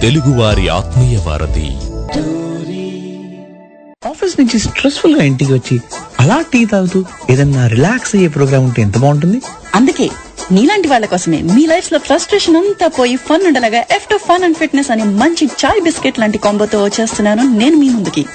తెలుగువారి ఆత్మీయ వారధి. ఆఫీస్ నుంచి స్ట్రెస్ఫుల్ గా ఇంటికి వచ్చి అలా టీ తాగుతూ ఏదన్నా రిలాక్స్ అయ్యే ప్రోగ్రామ్ ఉంటే ఎంత బాగుంటుంది. అందుకే నీలాంటి వాళ్ళ కోసమే మీ లైఫ్ లో ఫ్రస్ట్రేషన్ అంతా పోయి ఫన్ ఉండలాగా F2 ఫన్ అండ్ ఫిట్నెస్ అనే మంచి చాయ్ బిస్కెట్ లాంటి కాంబోతో వచ్చేస్తున్నాను నేను మీ ముందుకి.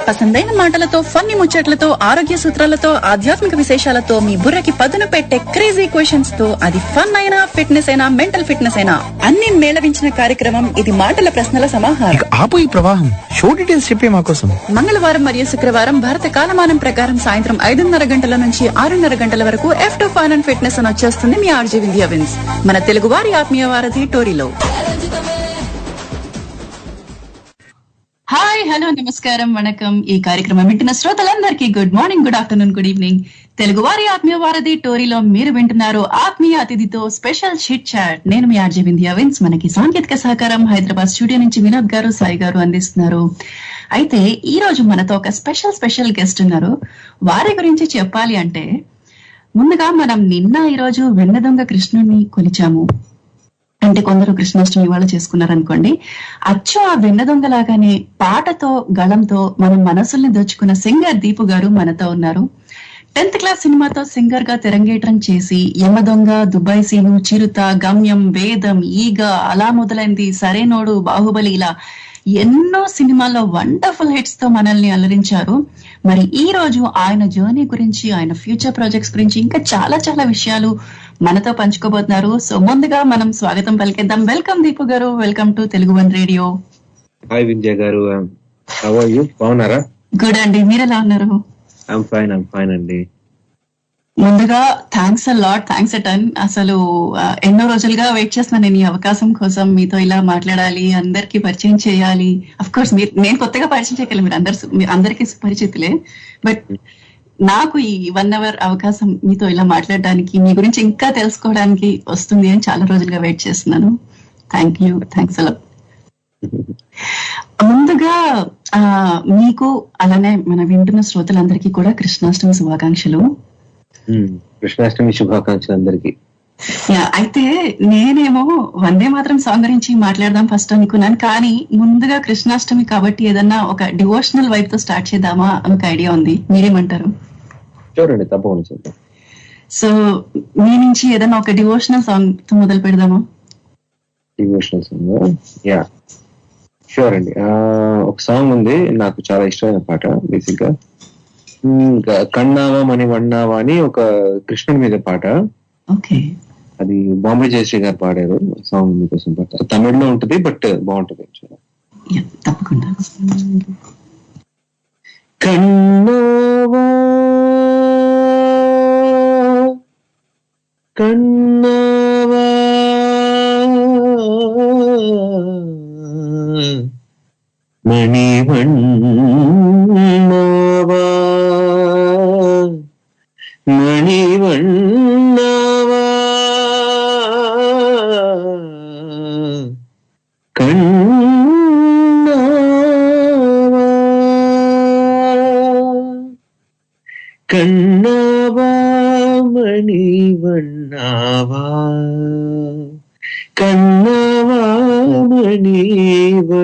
పసందైన మాటలతో, ఫన్నీ ముచ్చట్లతో, ఆరోగ్య సూత్రాలతో, ఆధ్యాత్మిక విశేషాలతో మీ బుర్రకి పదును పెట్టే క్రేజీ క్వశ్చన్స్ తో, అది ఫన్ అయినా, ఫిట్నెస్ అయినా, మెంటల్ ఫిట్నెస్ అయినా అన్ని మేళవించిన కార్యక్రమం ఇది. మాటల ప్రశ్నల సమాహారం. ఆపోయి ప్రవాహం. షో డీటెయిల్స్ చెప్పే మా కోసం. మంగళవారం మరియు శుక్రవారం భారత కాలమానం ప్రకారం సాయంత్రం 5:30 గంటల నుంచి 6:30 గంటల వరకు F2 ఫన్ అండ్ ఫిట్నెస్ అని వచ్చేస్తుంది మీ ఆర్జే వింధ్యా విన్స్, మన తెలుగు వారి ఆత్మీయ వారధి టోరీలో. హాయ్, హలో, నమస్కారం, వణకం. ఈ కార్యక్రమం వింటున్న శ్రోతలందరికీ good morning, good afternoon, good evening. Telugu వారి ఆత్మీయ వారధి టోరీలో మీరు వింటున్నారు ఆత్మీయ అతిథితో స్పెషల్ షిట్ చాట్. నేను మీ ఆర్జే వింధ్యా విన్స్. మనకి సాంకేతిక సహకారం హైదరాబాద్ స్టూడియో నుంచి వినోద్ గారు, సాయి గారు అందిస్తున్నారు. అయితే ఈ రోజు మనతో ఒక స్పెషల్ గెస్ట్ ఉన్నారు. వారి గురించి చెప్పాలి అంటే ముందుగా మనం నిన్న ఈరోజు వెన్నదొంగ కృష్ణుడిని కొలిచాము. అంటే కొందరు కృష్ణాష్టమి వాళ్ళు చేసుకున్నారనుకోండి. అచ్చు ఆ వెన్నదొంగ లాగానే పాటతో, గళంతో మనం మనసుల్ని దోచుకున్న సింగర్ దీపు గారు మనతో ఉన్నారు. 10th క్లాస్ సినిమాతో సింగర్ గా తెరంగేట్రం చేసి యమదొంగ, దుబాయ్ సీను, చిరుత, గమ్యం, వేదం, ఈగ, అలా మొదలైంది, సరేనోడు, బాహుబలి, ఇలా ఎన్నో సినిమాల్లో వండర్ఫుల్ హిట్స్ తో మనల్ని అలరించారు. మరి ఈ రోజు ఆయన జర్నీ గురించి, ఆయన ఫ్యూచర్ ప్రాజెక్ట్స్ గురించి, ఇంకా చాలా చాలా విషయాలు మనతో పంచుకోబోతున్నారు. సో ముందుగా మనం స్వాగతం పలికేద్దాం. Welcome Deepu garu, welcome to Telugu one radio. Hi Vindhya garu, how are you? బాగున్నారా? గుడ్ అండి, మీరు ఎలా ఉన్నారు? ఐఎమ్ ఫైన్ అండి. ముందుగా thanks a lot, thanks a ton. అసలు ఎన్నో రోజులుగా వెయిట్ చేస్తున్నాను నేను ఈ అవకాశం కోసం. మీతో ఇలా మాట్లాడాలి, అందరికి పరిచయం చేయాలి. అఫ్ కోర్స్ నేను కొత్తగా పరిచయం చేయగలను, మీరు అందరికీ పరిచితులే. బట్ నాకు ఈ 1 hour అవకాశం మీతో ఇలా మాట్లాడడానికి, మీ గురించి ఇంకా తెలుసుకోవడానికి వస్తుంది అని చాలా రోజులుగా వెయిట్ చేస్తున్నాను. థ్యాంక్స్ అలా. ముందుగా మీకు అలానే మన వింటున్న శ్రోతలందరికీ కూడా కృష్ణాష్టమి శుభాకాంక్షలు. కృష్ణాష్టమి శుభాకాంక్షలు అందరికి. అయితే నేనేమో వందే మాత్రం సాంగ్ గురించి మాట్లాడదాం ఫస్ట్ అనుకున్నాను, కానీ ముందుగా కృష్ణాష్టమి కాబట్టి ఏదన్నా ఒక డివోషనల్ వైపు తో స్టార్ట్ చేద్దామా అని ఒక ఐడియా ఉంది. మీరేమంటారు? చూడండి, తప్పకుండా చూద్దాం. సో మీ నుంచి ఏదన్నా ఒక డివోషనల్ సాంగ్ తో మొదలు పెడదామా? డివోషనల్ సాంగ్, యా షూర్ అండి. ఒక సాంగ్ ఉంది నాకు చాలా ఇష్టమైన పాట. బేసిక్ గా కన్నావా మని వన్నావా అని ఒక కృష్ణుడి మీద పాట. అది బాంబే జయశ్రీ గారు పాడారు. సాంగ్ మీకోసం పాట తమిళ్లో ఉంటుంది, బట్ బాగుంటుంది. తప్పకుండా. కన్నావా కన్నావా మణివన్నావా మణివన్నావా కన్నావా కన్నావా మణివన్నావా కన్నావా మణివన్నావా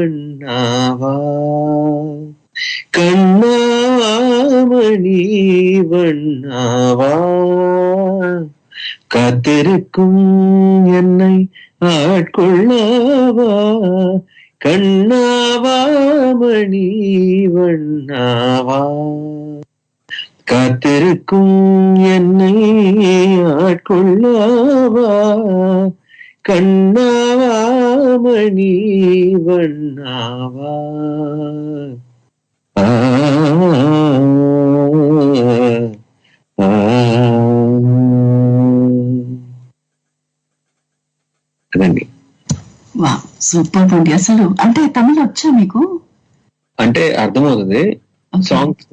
கண்ணாமணி வண்ணாவா காத்திருக்கும் என்னை ஆட்கொள்ளவா கண்ணாவா மணி வண்ணாவா காத்திருக்கும் என்னை ஆட்கொள்ளவா கண்ணாவா மணி வண்ணாவா సూపర్ అండి. అసలు అంటే తమిళ వచ్చా మీకు? అంటే అర్థమవుతుంది. సాంగ్స్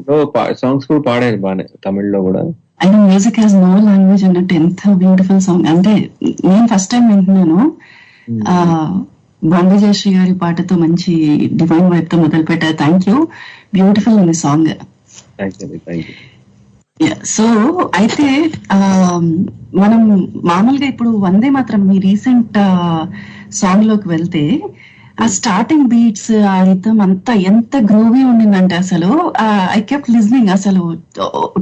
కూడా పాడాను బానే తమిళ్లో కూడా. And music has no language అన్నట్టు ఎంత బ్యూటిఫుల్ సాంగ్. అంటే నేను ఫస్ట్ టైం వింటున్నాను. బాంబే జయశ్రీ గారి పాటతో మంచి డివైన్ వైబ్ తో మొదలు పెట్టారు. Thank you. బ్యూటిఫుల్ ఉంది సాంగ్. సో అయితే మనం మామూలుగా ఇప్పుడు వందే మాత్రం మీ రీసెంట్ సాంగ్ లోకి వెళ్తే ఆ స్టార్టింగ్ బీట్స్ ఆ రిథమ్ అంతా ఎంత గ్రూవీ ఉండిందంటే అసలు ఐ కెప్ట్ లిజనింగ్. అసలు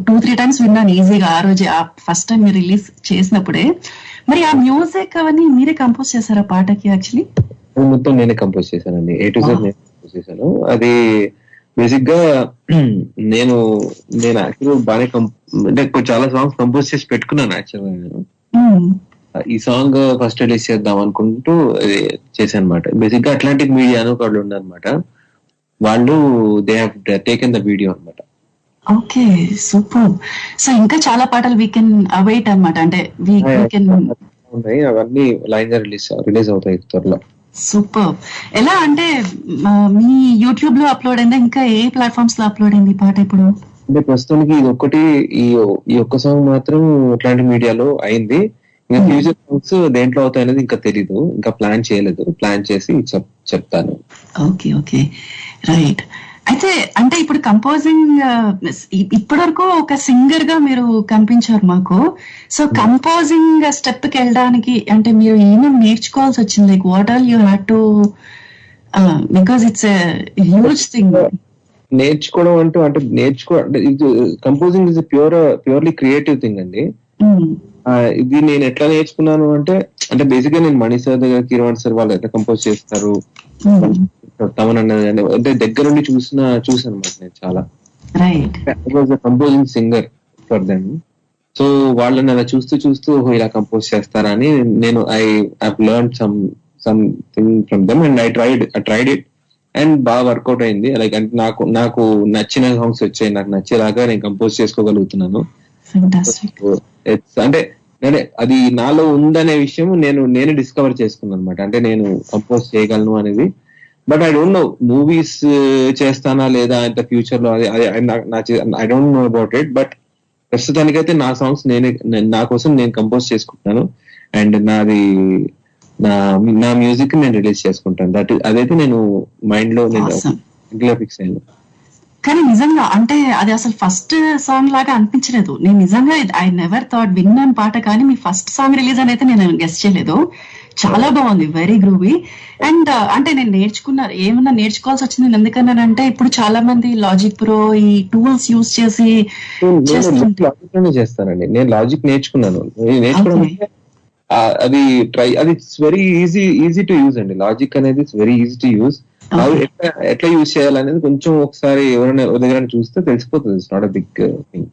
2-3 టైమ్స్ విన్నాను ఈజీగా ఆ రోజే, ఆ ఫస్ట్ టైం మీరు రిలీజ్ చేసినప్పుడే. మరి ఆ మ్యూజిక్ అవన్నీ మీరే కంపోజ్ చేశారా పాటకి? యాక్చువల్లీ మొత్తం నేనే కంపోజ్ చేశానండి, A to Z నేను కంపోజ్ చేశాను. అది బేసిక్ గా నేను యాక్చువల్గా బాగానే అంటే చాలా సాంగ్స్ కంపోజ్ చేసి పెట్టుకున్నాను యాక్చువల్గా. నేను ఈ సాంగ్ ఫస్ట్ రిలీజ్ చేద్దాం అనుకుంటూ చేశాను అనమాట. బేసిక్ గా అట్లాంటిక్ మీడియా అని ఒకళ్ళు ఉన్నారనమాట, వాళ్ళు they have taken the video అనమాట. Okay, super. సో ఇంకా చాలా పాటలు వీ కెన్ అవైట్ అనమాట, అంటే ఉన్నాయి, అవన్నీ లైన్ గా రిలీజ్ అవుతాయి త్వరలో. సూపర్. ఎలా అంటే మీ యూట్యూబ్ లో అప్లోడ్ అయిందా, ఇంకా ఏ ప్లాట్ఫామ్స్ లో అప్లోడ్ అయింది ఈ పాట ఇప్పుడు? అంటే ప్రస్తుతానికి ఇది ఒక్కటి, ఈ ఒక్క సాంగ్ మాత్రం అట్లాంటి మీడియాలో అయింది. ఇంకా ఫ్యూచర్ సాంగ్స్ దేంట్లో అవుతాయి అనేది ఇంకా తెలీదు, ఇంకా ప్లాన్ చేయలేదు. ప్లాన్ చేసి చెప్తాను. Okay okay, right. అయితే అంటే ఇప్పుడు కంపోజింగ్ ఇప్పటి వరకు ఒక సింగర్ గా మీరు కనిపించారు మాకు. సో కంపోజింగ్ స్టెప్ కి వెళ్ళడానికి అంటే మీరు ఏమేమి నేర్చుకోవాల్సి వచ్చింది? Like what all you had to, because it's a huge thing. నేర్చుకోవడం అంటే composing is purely creative thing అండి. ఇది నేను ఎట్లా నేర్చుకున్నాను అంటే బేసిక్ గా నేను మణి సార్ దగ్గర, కిరణ్ సార్ వాళ్ళు ఎట్లా కంపోజ్ చేస్తారు, తమన్ అన్నది అంటే దగ్గర నుండి చూసాను అనమాట నేను చాలా. Composing singer for them. So వాళ్ళని అలా చూస్తూ ఇలా కంపోజ్ చేస్తారా అని నేను I learn something from them and I tried it and బాగా వర్కౌట్ అయింది. లైక్ అంటే నాకు నచ్చిన సాంగ్స్ వచ్చాయి, నాకు నచ్చేలాగా నేను కంపోజ్ చేసుకోగలుగుతున్నాను. అంటే అది నాలో ఉందనే విషయం నేను డిస్కవర్ చేసుకున్నాను అనమాట. అంటే నేను కంపోజ్ చేయగలను అనేది. But I don't no movies చేస్తానా లేదా ఇంత ఫ్యూచర్ లో, I don't know about it. But ప్రస్తుతానికైతే నా సాంగ్స్ నా కోసం నేను కంపోజ్ చేసుకుంటాను అండ్ నా మ్యూజిక్ నేను రిలీజ్ చేసుకుంటాను. అదైతే నేను మైండ్ లో నేను ఫిక్స్ అయ్యాను. కానీ నిజంగా అంటే అది అసలు ఫస్ట్ సాంగ్ లాగా అనిపించలేదు. నేను నిజంగా ఐ నెవర్ థాట్, విన్నాను పాట కానీ మీ ఫస్ట్ సాంగ్ రిలీజ్ అని అయితే నేను గెస్ చేయలేదు. చాలా బాగుంది, వెరీ గ్రూవీ. అండ్ అంటే నేను ఏమన్నా నేర్చుకోవాల్సి వచ్చింది ఎందుకన్నానంటే ఇప్పుడు చాలా మంది లాజిక్ ప్రో ఈ టూల్స్ యూజ్ చేసి చేస్తానండి. నేను లాజిక్ నేర్చుకున్నాను. అది వెరీ ఈజీ టు యూజ్ అండి. లాజిక్ అనేది వెరీ ఈజీ టు యూజ్. ఎట్లా యూజ్ చేయాలనేది కొంచెం ఒకసారి ఎవరైనా దగ్గర చూస్తే తెలిసిపోతుంది. It's not a big thing.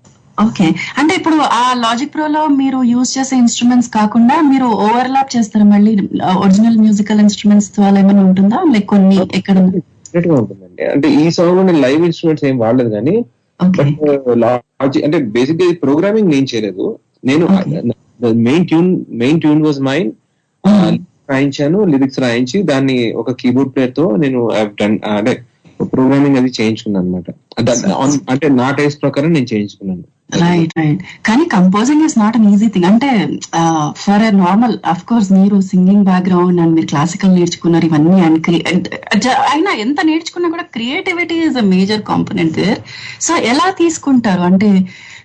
Okay, అంటే ఇప్పుడు ఆ లాజిక్ ప్రో లో మీరు యూజ్ చేసే ఇన్స్ట్రుమెంట్స్ కాకుండా మీరు ఓవర్లాప్ చేస్తారా మళ్ళీ ఒరిజినల్ మ్యూజికల్ ఇన్స్ట్రుమెంట్స్ తో అలా ఏమైనా ఉంటుందా? లైక్ కొన్ని ఎక్కడ ఉంటుందండి. అంటే ఈ సాంగ్ లో నేను లైవ్ ఇన్స్ట్రుమెంట్స్ ఏం వాడలేదు కానీ లాజిక్ అంటే బేసిక్ గా ప్రోగ్రామింగ్ నేను చేయలేదు. నేను మెయిన్ ట్యూన్ వాజ్ మైన్. రాయించాను, లిరిక్స్ రాయించి దాన్ని ఒక కీబోర్డ్ ప్లేయర్ తో నేను అంటే ప్రోగ్రామింగ్ అది చేయించుకున్నాను అనమాట. అంటే నా టేస్ట్ ప్రకారం నేను చేయించుకున్నాను. రైట్. కానీ composing is not an easy thing. అంటే for a normal, of course మీరు సింగింగ్ బ్యాక్గ్రౌండ్ అండ్ మీరు క్లాసికల్ నేర్చుకున్నారు ఇవన్నీ, అండ్ అయినా ఎంత నేర్చుకున్నా కూడా creativity is a major component there. So ఎలా తీసుకుంటారు? అంటే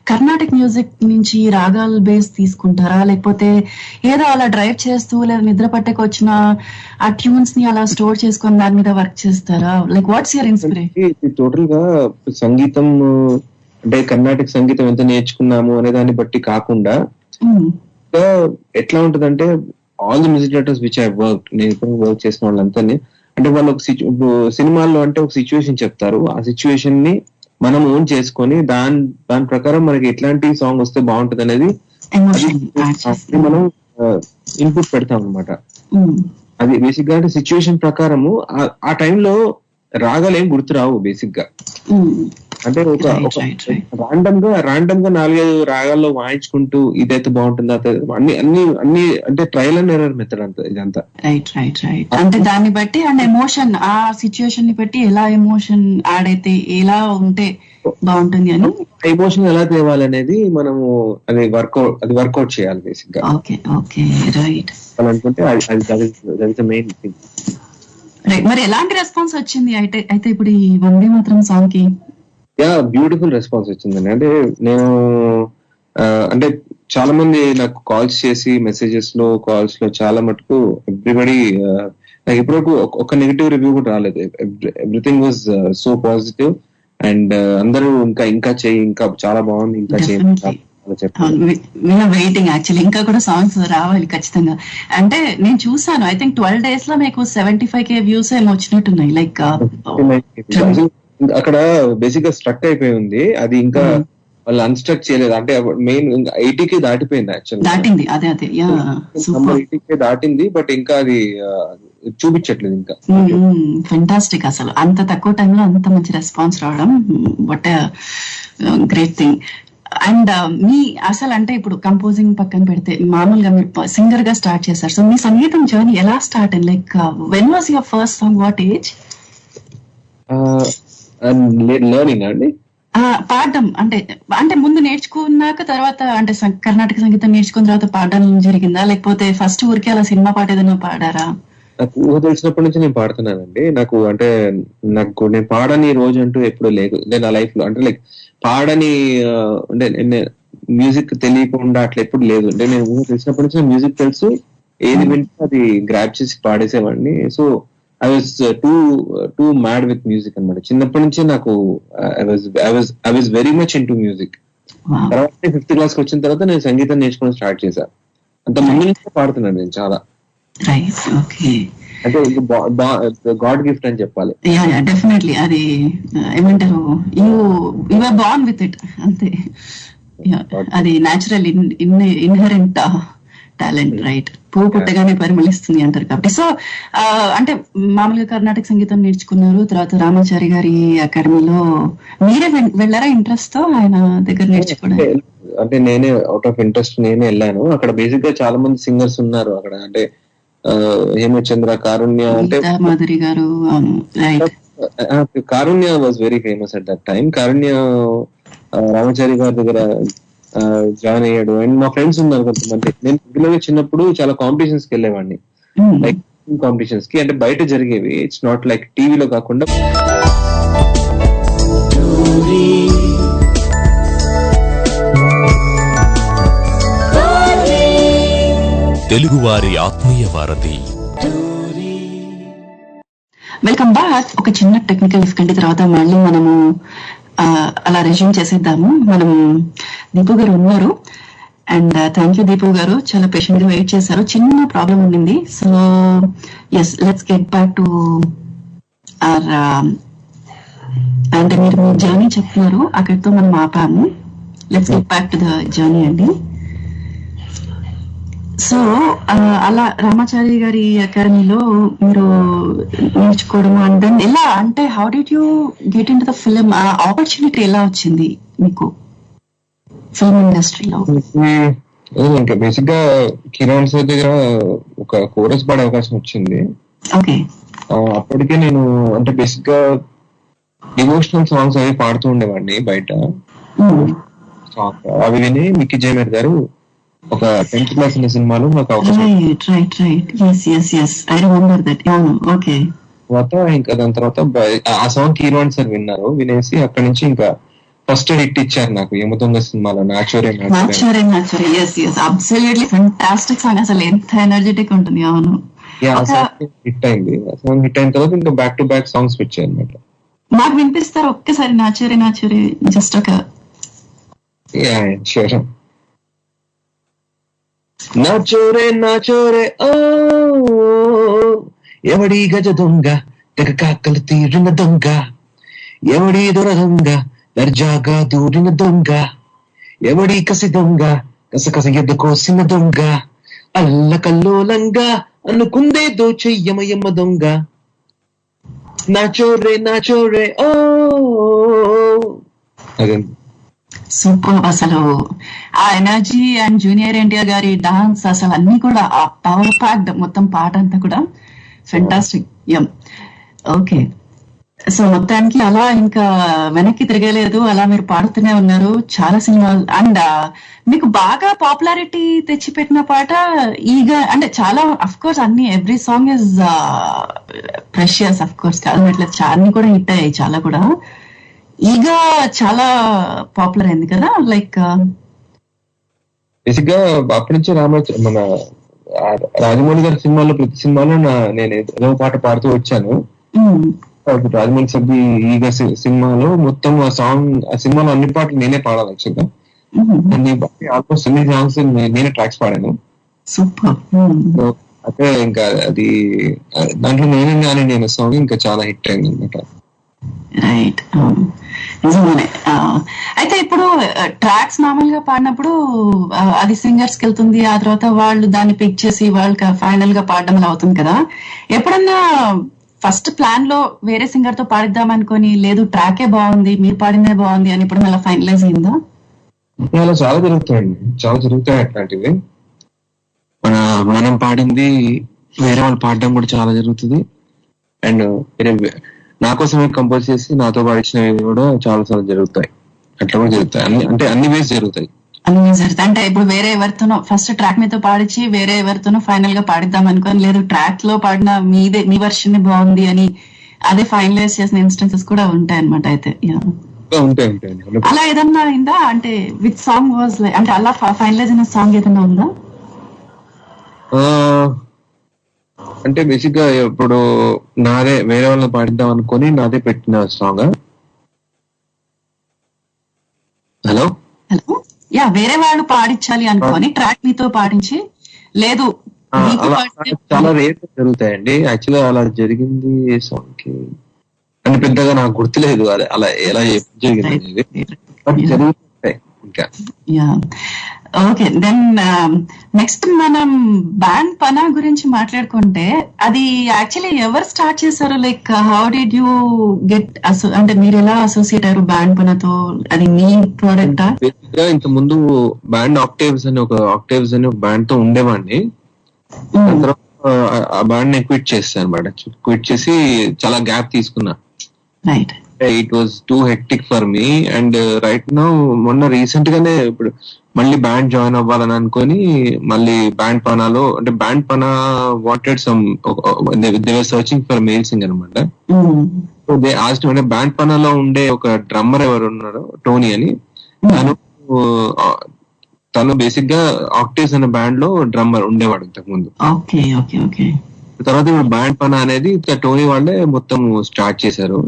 కర్ణాటిక్ మ్యూజిక్ నుంచి రాగాల్ బేస్ తీసుకుంటారా, లేకపోతే ఏదో అలా డ్రైవ్ చేస్తూ లేదా నిద్ర పట్టకు వచ్చిన ఆ ట్యూన్స్ ని అలా స్టోర్ చేసుకొని దాని మీద వర్క్ చేస్తారా? Like what's your inspiration? Total గా సంగీతం అంటే కర్ణాటక సంగీతం ఎంత నేర్చుకున్నాము అనే దాన్ని బట్టి కాకుండా ఎట్లా ఉంటదంటే all the music directors which I work, నేను వర్క్ చేసిన వాళ్ళంతా అంటే వాళ్ళు ఒక సినిమాల్లో అంటే ఒక సిచ్యువేషన్ చెప్తారు. ఆ సిచ్యువేషన్ ని మనం ఓన్ చేసుకొని దాని ప్రకారం మనకి ఎట్లాంటి సాంగ్ వస్తే బాగుంటది అనేది మనం ఇన్పుట్ పెడతాం అనమాట. అది బేసిక్ గా అంటే సిచ్యువేషన్ ప్రకారము ఆ టైంలో రాగాలు ఏం గుర్తురావు బేసిక్ గా. అంటే ఒక రాండమ్ గా 4-5 రాగాల్లో వాయించుకుంటూ ఇదైతే బాగుంటుందా అన్ని అంటే ట్రయల్ అండ్ ఎర్రర్ మెథడ్ అంతా ఇదంతా. రైట్. అంటే దాన్ని బట్టి అండ్ ఎమోషన్, ఆ సిచ్యువేషన్ ని బట్టి ఎలా ఎమోషన్ యాడ్ అయితే ఎలా ఉంటే బాగుంటుంది అని ఎమోషన్ ఎలా తేవాలి అనేది మనము అది వర్కౌట్ చేయాలి బేసిక్ గా. Okay right. అనుకుంటే అది మెయిన్ థింగ్. రైట్. మరి ఎలాంటి రెస్పాన్స్ వచ్చింది అయితే ఇప్పుడు ఈ వందే మాత్రం సాంగ్ కి? యా బ్యూటిఫుల్ రెస్పాన్స్ వచ్చిందండి. అంటే నేను అంటే చాలా మంది నాకు కాల్స్ చేసి మెసేజెస్ లో కాల్స్ లో చాలా మటుకు ఎవ్రీబడి నాకు ఇప్పటివరకు ఒక నెగిటివ్ రివ్యూ కూడా రాలేదు. Everything was so positive and అందరూ ఇంకా చేయి, ఇంకా చాలా బాగుంది, ఇంకా చేయి వెయిటింగ్ యాక్చువల్లీ ఇంకా కూడా సాంగ్స్ రావాలి ఖచ్చితంగా. అంటే నేను చూసాను, ఐ థింక్ 12 days లో మీకు 75K వ్యూస్ ఏమో వచ్చినట్టున్నాయి. లైక్ అక్కడ బేసిక్ గా స్ట్రక్ అయిపోయి ఉంది, అది ఇంకా వాళ్ళు అన్స్ట్రక్ చేయలేదు. అంటే మెయిన్ 80K దాటిపోయింది యాక్చువల్లీ, దాటింది. అదే అదే 80K దాటింది, బట్ ఇంకా అది చూపించట్లేదు ఇంకా. ఫెంటాస్టిక్. అసలు అంత తక్కువ టైంలో అంత మంచి రెస్పాన్స్ రావడం వాట్ గ్రేట్ థింగ్. అండ్ మీ అసలు అంటే ఇప్పుడు కంపోజింగ్ పక్కన పెడితే మామూలుగా మీరు సింగర్ గా స్టార్ట్ చేశారు. సో మీ సంగీతం జర్నీ ఎలా స్టార్ట్ అయింది? Like when was your first song, what age? Learning అండి, పాడడం అంటే ముందు నేర్చుకున్నాక తర్వాత అంటే కర్ణాటక సంగీతం నేర్చుకున్న తర్వాత పాడడం జరిగిందా, లేకపోతే ఫస్ట్ ఊరికే అలా సినిమా పాట ఏదైనా పాడారా? నాకు ఊహ తెలిసినప్పటి నుంచి నేను పాడుతున్నానండి. నాకు నేను పాడని రోజు అంటూ ఎప్పుడు లేదు నా లైఫ్ లో. అంటే లైక్ పాడని అంటే మ్యూజిక్ తెలియకుండా అట్లా ఎప్పుడు లేదు. అంటే నేను ఊహ తెలిసినప్పటి నుంచి మ్యూజిక్ తెలుసు, ఏది వింటే అది గ్రాప్ చేసి పాడేసేవాడిని. So I was too mad with music అనమాట. చిన్నప్పటి నుంచే నాకు I was very much into music. తర్వాత 5th క్లాస్ కి వచ్చిన తర్వాత నేను సంగీతం నేర్చుకోవడం స్టార్ట్ చేశాను. అంత ముందు నుంచే పాడుతున్నాను నేను చాలా. అంటే గాడ్ గిఫ్ట్ అని చెప్పాలి. డెఫినెట్లీ అది ఏమంటారు, you are born with it అంతే. అది న్యాచురల్ ఇన్హరెంట్ టాలెంట్, రైట్? పువ్వు పుట్టగానే పరిమళిస్తుంది అంటారు కాబట్టి. సో అంటే మామూలుగా కర్ణాటక సంగీతం నేర్చుకున్నారు, తర్వాత రామాచారి గారి అకాడమీలో మీరే వెళ్ళారా ఇంట్రెస్ట్ తో ఆయన దగ్గర నేర్చుకోవడానికి? అంటే నేనే అవుట్ ఆఫ్ ఇంట్రెస్ట్ నేనే వెళ్ళాను. అక్కడ బేసిక్ గా చాలా మంది సింగర్స్ ఉన్నారు అక్కడ. అంటే హేమచంద్ర, కారుణ్య, అంటే Madhuri garu. Karunya was very famous at that time. Karunya Ramachari garu దగ్గర జాయిన్ అయ్యాడు. అండ్ మా ఫ్రెండ్స్ ఉన్నారు కొంతమంది. నేను రెగ్యులర్ గా చిన్నప్పుడు చాలా కాంపిటీషన్స్ కి వెళ్ళేవాడిని, లైక్ కాంపిటీషన్స్ కి. అంటే బయట జరిగేవి, ఇట్స్ నాట్ లైక్ టీవీలో కాకుండా. తెలుగువారి ఆత్మీయ వారధి. Welcome back. ఒక చిన్న టెక్నికల్ డిఫికల్టీ తర్వాత మళ్ళీ మనము అలా రెజ్యూమ్ చేసేద్దాము. మనం దీపు గారు ఉన్నారు, అండ్ థ్యాంక్ యూ దీపు గారు, చాలా పేషెంట్ గా వెయిట్ చేశారు. చిన్న ప్రాబ్లం ఉండింది. So yes, let's get back to our అంటే మీరు మీ జర్నీ చెప్తున్నారు, అక్కడితో మనం ఆపాము. Let's get back to the journey అండి. సో అలా రామాచారి గారి అకాడమీలో మీరు నేర్చుకోవడం, అండ్ దెన్ ఎలా అంటే how did you get in to the film? Opportunity ఎలా వచ్చింది మీకు ఫిల్మ్ ఇండస్ట్రీలో? ఇంకా బేసిక్ గా కిరణ్ సార్ దగ్గర ఒక కోరస్ పాడే అవకాశం వచ్చింది. ఓకే. అప్పటికే నేను అంటే బేసిక్ గా డివోషనల్ సాంగ్స్ అవి పాడుతూ ఉండేవాడిని బయట. అవి విని మిక్కీ జయమేర్ గారు ఒక 10th క్లాస్ అనే సినిమాలో నాకు అవకాశం. ఇంకా దాని తర్వాత ఆ సాంగ్ కిరణ్ సార్ విన్నారు, వినేసి అక్కడి నుంచి ఇంకా ఫస్ట్ హిట్ ఇచ్చారు నాకు యమదొంగ సినిమాలో నాచోరే అసలు ఎంత ఎనర్జెటిక్ ఉంటుంది. అవును, హిట్ అయింది. ఆ సాంగ్ హిట్ అయిన తర్వాత ఇంకా బ్యాక్ టు బ్యాక్ సాంగ్స్ వచ్చాయి అనమాట. మాకు వినిపిస్తారు ఒక్కసారి నాచోరే నాచోరే, జస్ట్ ఒక నాచోరే నాచోరే ఓ ఎవడి గజ దొంగ, తెగ కాకలు తీరిన దొంగ, ఎవడి దొర దొంగ, దర్జాగా దూరిన దొంగ, ఎవడి కసి దొంగ, కసకస ఎద్దు కోసిన దొంగ, అల్లకల్లోలంగా అనుకుందేదో చెయ్యమయమ్మ దొంగ, నాచోరే నాచోరే ఓ. అదే సూపర్. అసలు ఆ ఎనర్జీ అండ్ జూనియర్ ఎన్టీఆర్ గారి డాన్స్ అసలు అన్ని కూడా ఆ పవర్ ప్యాక్డ్ మొత్తం పాట అంతా కూడా ఫెంటాస్టిక్. ఓకే, సో మొత్తానికి అలా ఇంకా వెనక్కి తిరగలేదు, అలా మీరు పాడుతూనే ఉన్నారు చాలా సినిమాలు. అండ్ మీకు బాగా పాపులారిటీ తెచ్చిపెట్టిన పాట ఈగా, అంటే చాలా అఫ్ కోర్స్ అన్ని every song is precious of course కాదు, అట్లా అన్ని కూడా హిట్ అయ్యాయి చాలా కూడా. ఈగ చాలా పాపులర్ అయింది కదా, లైక్ బేసిక్ గా అప్పటి నుంచి మన రాజమౌళి గారి సినిమాలో ప్రతి సినిమాలో నేను ఏదో పాట పాడుతూ వచ్చాను. రాజమౌళి సభ్యు ఈగ సినిమాలో మొత్తం ఆ సినిమాలో అన్ని పాటలు నేనే పాడాలి యాక్చువల్గా. ఆల్మోస్ట్ అన్ని సాంగ్స్ నేనే ట్రాక్స్ పాడాను. సూపర్. అయితే ఇంకా అది దాంట్లో నేను సాంగ్ ఇంకా చాలా హిట్ అయింది అనమాట. రైట్, నిజంగానే. అయితే ఇప్పుడు ట్రాక్స్ మామూలుగా పాడినప్పుడు అది సింగర్స్ కి వెళ్తుంది, ఆ తర్వాత వాళ్ళు దాన్ని పిక్ చేసి వాళ్ళకి ఫైనల్ గా పాడడం అలా అవుతుంది కదా. ఎప్పుడన్నా ఫస్ట్ ప్లాన్ లో వేరే సింగర్ తో పాడిద్దాం అనుకొని, లేదు ట్రాకే బాగుంది మీరు పాడిందే బాగుంది అని ఇప్పుడు అలా ఫైనలైజ్ అయిందా? అలా చాలా జరుగుతాయి అట్లాంటివి. మనం పాడింది వేరే వాళ్ళు పాడడం కూడా చాలా జరుగుతుంది. అండ్ నా కోసమే కంపోజ్ చేసి నాతో పాడించినవి కూడా చాలా జరుగుతాయి. అట్లా కూడా జరుగుతాయి, అన్ని వేస్ జరుగుతాయి. అంటే ఇప్పుడు వేరే ఎవరితోనో ఫస్ట్ ట్రాక్ మీతో పాడించి వేరే ఎవరితోనో ఫైనల్ గా పాడిద్దాం అనుకోని, లేదు ట్రాక్ లో పాడిన మీ వర్షన్ బాగుంది అని అదే ఫైనలైజ్ చేసిన ఇన్స్టెన్సెస్ కూడా ఉంటాయి అనమాట. అయితే ఉంటాయి. అలా ఏదన్నా అయిందా? అంటే విత్ సాంగ్ వాజ్ అంటే అలా ఫైనలైజ్ అయిన సాంగ్ ఏదన్నా ఉందా? అంటే బేసిక్ గా ఇప్పుడు నాదే వేరే వాళ్ళని పాడిద్దాం అనుకొని నాదే పెట్టిన సాంగ్. హలో వేరే వాళ్ళు పాడించాలి అనుకోని ట్రాక్ మీతో పాడించి, లేదు చాలా రేట్ జరుగుతాయండి. యాక్చువల్గా అలా జరిగింది సాంగ్ కి అని పెద్దగా నాకు గుర్తులేదు, అదే అలా ఎలా జరిగింది జరుగుతాయి ఇంకా. ఓకే, దెన్ నెక్స్ట్ మనం బ్యాండ్ పనా గురించి మాట్లాడుకుంటే, అది యాక్చువల్లీ ఎవరు స్టార్ట్ చేశారు? Like how did you get అంటే మీరు ఎలా అసోసియేట్ అయ్యారు బ్యాండ్ పనాతో? అది మీ ప్రోడక్టా? ఇంత ముందు బ్యాండ్ ఆక్టేవ్స్ అని ఒక బ్యాండ్ తో ఉండేవాడిని. ఆ బ్యాండ్ ని క్విట్ చేస్తాను అనమాట. క్విట్ చేసి చాలా గ్యాప్ తీసుకున్నా. Right. It was two hectic for me. And right now మొన్న రీసెంట్ గానే ఇప్పుడు మళ్ళీ బ్యాండ్ జాయిన్ అవ్వాలని అనుకొని మళ్ళీ బ్యాండ్ పనాలో, అంటే బ్యాండ్ పనా wanted some they were searching for male singer అనమాట. సో దే ఆస్క్డ్, అంటే బ్యాండ్ పనాలో ఉండే ఒక డ్రమ్మర్ ఎవరు ఉన్నారు, టోనీ అని, తను బేసిక్ గా ఆక్టేవ్స్ అనే బ్యాండ్ లో డ్రమ్మర్ ఉండేవాడు ఇంతకు ముందు. తర్వాత ఇప్పుడు బ్యాండ్ పనా అనేది టోనీ వాళ్ళే మొత్తం స్టార్ట్ చేశారు.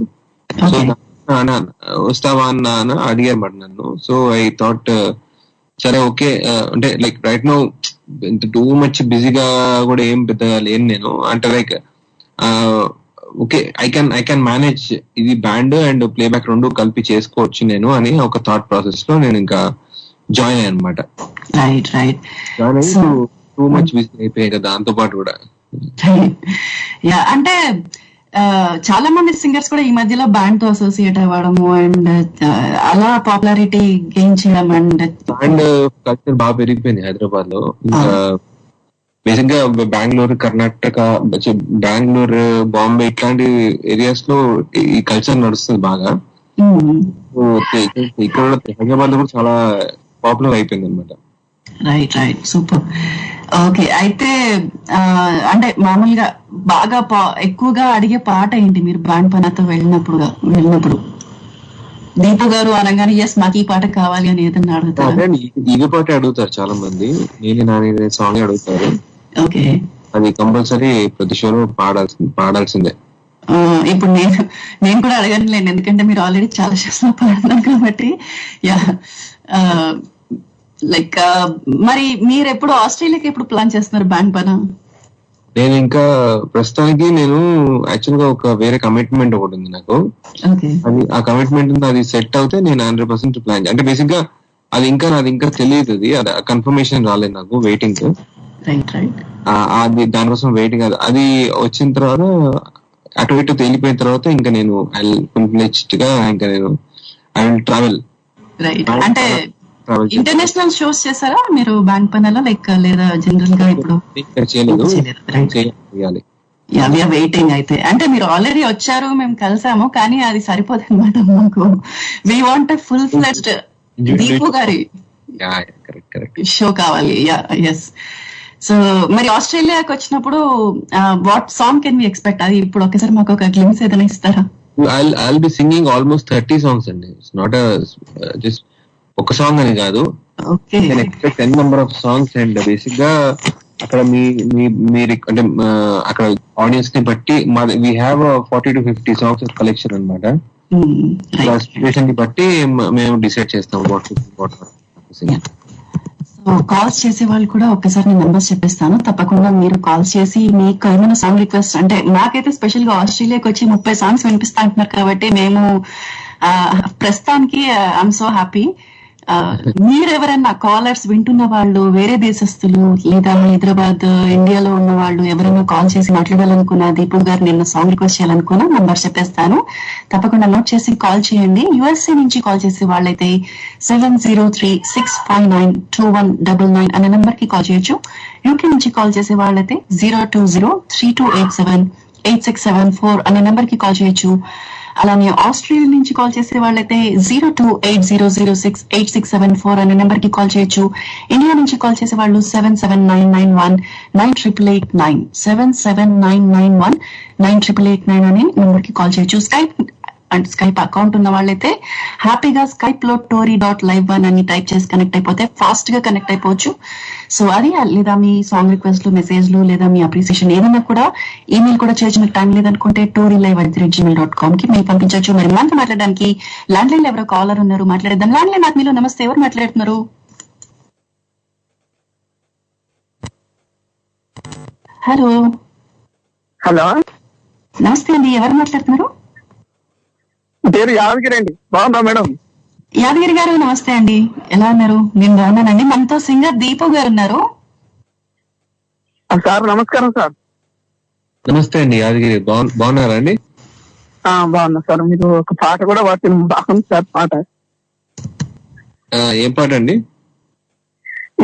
సో వస్తావా అన్న అడిగారు మాట నన్ను. సో ఐ థాట్ సరే ఓకే, అంటే లైక్ రైట్ నో ఇంత టూ మచ్ బిజీగా కూడా ఏం పెద్దగా లేను నేను, అంటే like okay I can manage ఇది బ్యాండ్ అండ్ ప్లేబ్యాక్ రెండు కలిపి చేసుకోవచ్చు నేను అని ఒక థాట్ ప్రాసెస్ లో నేను ఇంకా జాయిన్ అయ్యాను అనమాట. జాయిన్ అయ్యి టూ మచ్ బిజీ అయిపోయాయి కదా దాంతో పాటు కూడా. అంటే చాలా మంది సింగర్స్ కూడా ఈ మధ్యలో బ్యాండ్ తో అసోసియేట్ అవ్వడము అండ్ అలా పాపులారిటీ గెయిన్ చేయడం. అండ్ బ్యాండ్ కల్చర్ బాగా పెరిగిపోయింది హైదరాబాద్ లో. ఇంకా బేసిక్ గా బెంగళూరు, కర్ణాటక, బెంగళూరు, బాంబే ఇట్లాంటి ఏరియాస్ లో ఈ కల్చర్ నడుస్తుంది బాగా. ఇక్కడ హైదరాబాద్ లో కూడా చాలా పాపులర్ అయిపోయింది అనమాట. Right, super. ఓకే, అయితే అంటే మామూలుగా బాగా ఎక్కువగా అడిగే పాట ఏంటి మీరు బ్యాండ్ పనాతో వెళ్ళినప్పుడు? దీపు గారు అనగానే ఎస్ మాకు ఈ పాట కావాలి అని ఏదన్నా అడుగుతారు? ఈ పాట అడుగుతారు చాలా మంది, నేను సాంగ్ అడుగుతారు. ఓకే, అది కంపల్సరీ ప్రతి షోలో పాడాల్సిందే. ఇప్పుడు నేను కూడా అడగను లేండి, ఎందుకంటే మీరు ఆల్రెడీ చాలా షోస్ లో పాడుతున్నారు కాబట్టి. లైక్ మరి మీరు ఎప్పుడు ఆస్ట్రేలియాకి ఎప్పుడు ప్లాన్ చేస్తున్నారు బ్యాండ్ పనా? నేను ఇంకా ప్రస్తుతానికి నేను యాక్చువల్ గా ఒక వేరే కమిట్మెంట్ ఒకటి ఉంది నాకు. అది ఆ కమిట్మెంట్ అది సెట్ అవుతే నేను 100% ప్లాన్, అంటే బేసిక్ గా అది నాది ఇంకా తెలియదు, అది కన్ఫర్మేషన్ రాలేదు నాకు, వెయిటింగ్. అది దానికోసం వెయిటింగ్. అది వచ్చిన తర్వాత అటు ఇటు తేలిపోయిన తర్వాత ఇంకా నేను నెక్స్ట్ గా ఇంకా నేను ఐ విల్ ట్రావెల్. అంటే ఇంటర్నేషనల్ షోస్ చేశారా మీరు బ్యాండ్ పనాలో, లైక్ లేదా జనరల్ గా ఇప్పుడు వెయిటింగ్? అయితే అంటే మీరు ఆల్రెడీ వచ్చారు, మేము కలిసాము, కానీ అది సరిపోదు అనమాట మాకు. We want full fledged Deepu గారి షో కావాలి. ఎస్. సో మరి ఆస్ట్రేలియాకి వచ్చినప్పుడు what song can we expect? అది ఇప్పుడు ఒకేసారి మాకు ఒక గ్లిమ్స్ ఏదైనా ఇస్తారా? I'll be singing almost 30 songs అండి. ఇట్స్ నాట్ జస్ట్ ఒక సాంగ్ అని కాదు. ఓకే నేను expect n number of songs. And basic గా అక్కడ మీరు అంటే అక్కడ ఆడియన్స్ ని బట్టి we have 40 to 50 songs collection అనమాట. సిచ్యువేషన్ ని బట్టి మేము డిసైడ్ చేస్తాం వాట్. కాల్స్ చేసే వాళ్ళు కూడా ఒక్కసారి నేను నెంబర్స్ చెప్పేస్తాను. తప్పకుండా మీరు కాల్స్ చేసి మీకు ఏమైనా సాంగ్ రిక్వెస్ట్ అంటే నాకైతే స్పెషల్ గా ఆస్ట్రేలియాకి వచ్చి 30 సాంగ్స్ వినిపిస్తా అంటున్నారు కాబట్టి మేము ప్రస్తుతానికి ఐఎమ్ సో హ్యాపీ. మీరెవరైనా కాలర్స్ వింటున్న వాళ్ళు వేరే దేశస్తులు లేదా హైదరాబాద్ ఇండియాలో ఉన్న వాళ్ళు ఎవరైనా కాల్ చేసి మాట్లాడాలనుకున్నా, దీపు గారు నిన్న సాంగ్ రిక్వెస్ట్ చేయాలనుకున్నా నంబర్ చెప్పేస్తాను. తప్పకుండా నోట్ చేసి కాల్ చేయండి. యుఎస్ఏ నుంచి కాల్ చేసే వాళ్ళైతే 703-659-2199 అనే నెంబర్ కి కాల్ చేయొచ్చు. యూకే నుంచి కాల్ చేసే వాళ్ళైతే 020-3287-8674 అనే నెంబర్ కి కాల్ చేయొచ్చు. అలానే ఆస్ట్రేలియా నుంచి కాల్ చేసే వాళ్ళైతే 0280068674 అనే నెంబర్ కి కాల్ చేయొచ్చు. ఇండియా నుంచి కాల్ చేసే వాళ్ళు 7799198889 7799198889 అనే నెంబర్ కి కాల్ చేయొచ్చు. స్కైప్ అకౌంట్ ఉన్న వాళ్ళైతే హ్యాపీగా స్కైప్ లో tory.live1 అని టైప్ చేసి కనెక్ట్ అయిపోతే ఫాస్ట్ గా కనెక్ట్ అయిపోవచ్చు. సో అది లేదా మీ సాంగ్ రిక్వెస్ట్లు, మెసేజ్లు లేదా మీ అప్రిసియేషన్ ఏదైనా కూడా ఈమెయిల్ కూడా చేయొచ్చు. మీకు టైం లేదనుకుంటే torylive@gmail.com కి మీరు పంపించవచ్చు. మరి మనతో మాట్లాడడానికి ల్యాండ్ లైన్ ఎవరో కాలర్ ఉన్నారు, మాట్లాడేద్దాం. ల్యాండ్ లైన్ ఆత్మీయులు నమస్తే, ఎవరు మాట్లాడుతున్నారు? హలో హలో నమస్తే అండి, ఎవరు మాట్లాడుతున్నారు? పేరు యాదగిరి అండి. బాగున్నా మేడం? యాదగిరి గారు నమస్తే అండి, ఎలా ఉన్నారు? నేను బాగున్నానండి. మనతో సింగర్ దీపు గారు ఉన్నారు. సార్ నమస్కారం సార్. నమస్తే అండి యాదగిరి, బాగున్నారా అండి? బాగున్నా సార్. మీరు ఒక పాట కూడా పాడుతుంది, బాగుంది సార్ పాట. ఏం పాట అండి?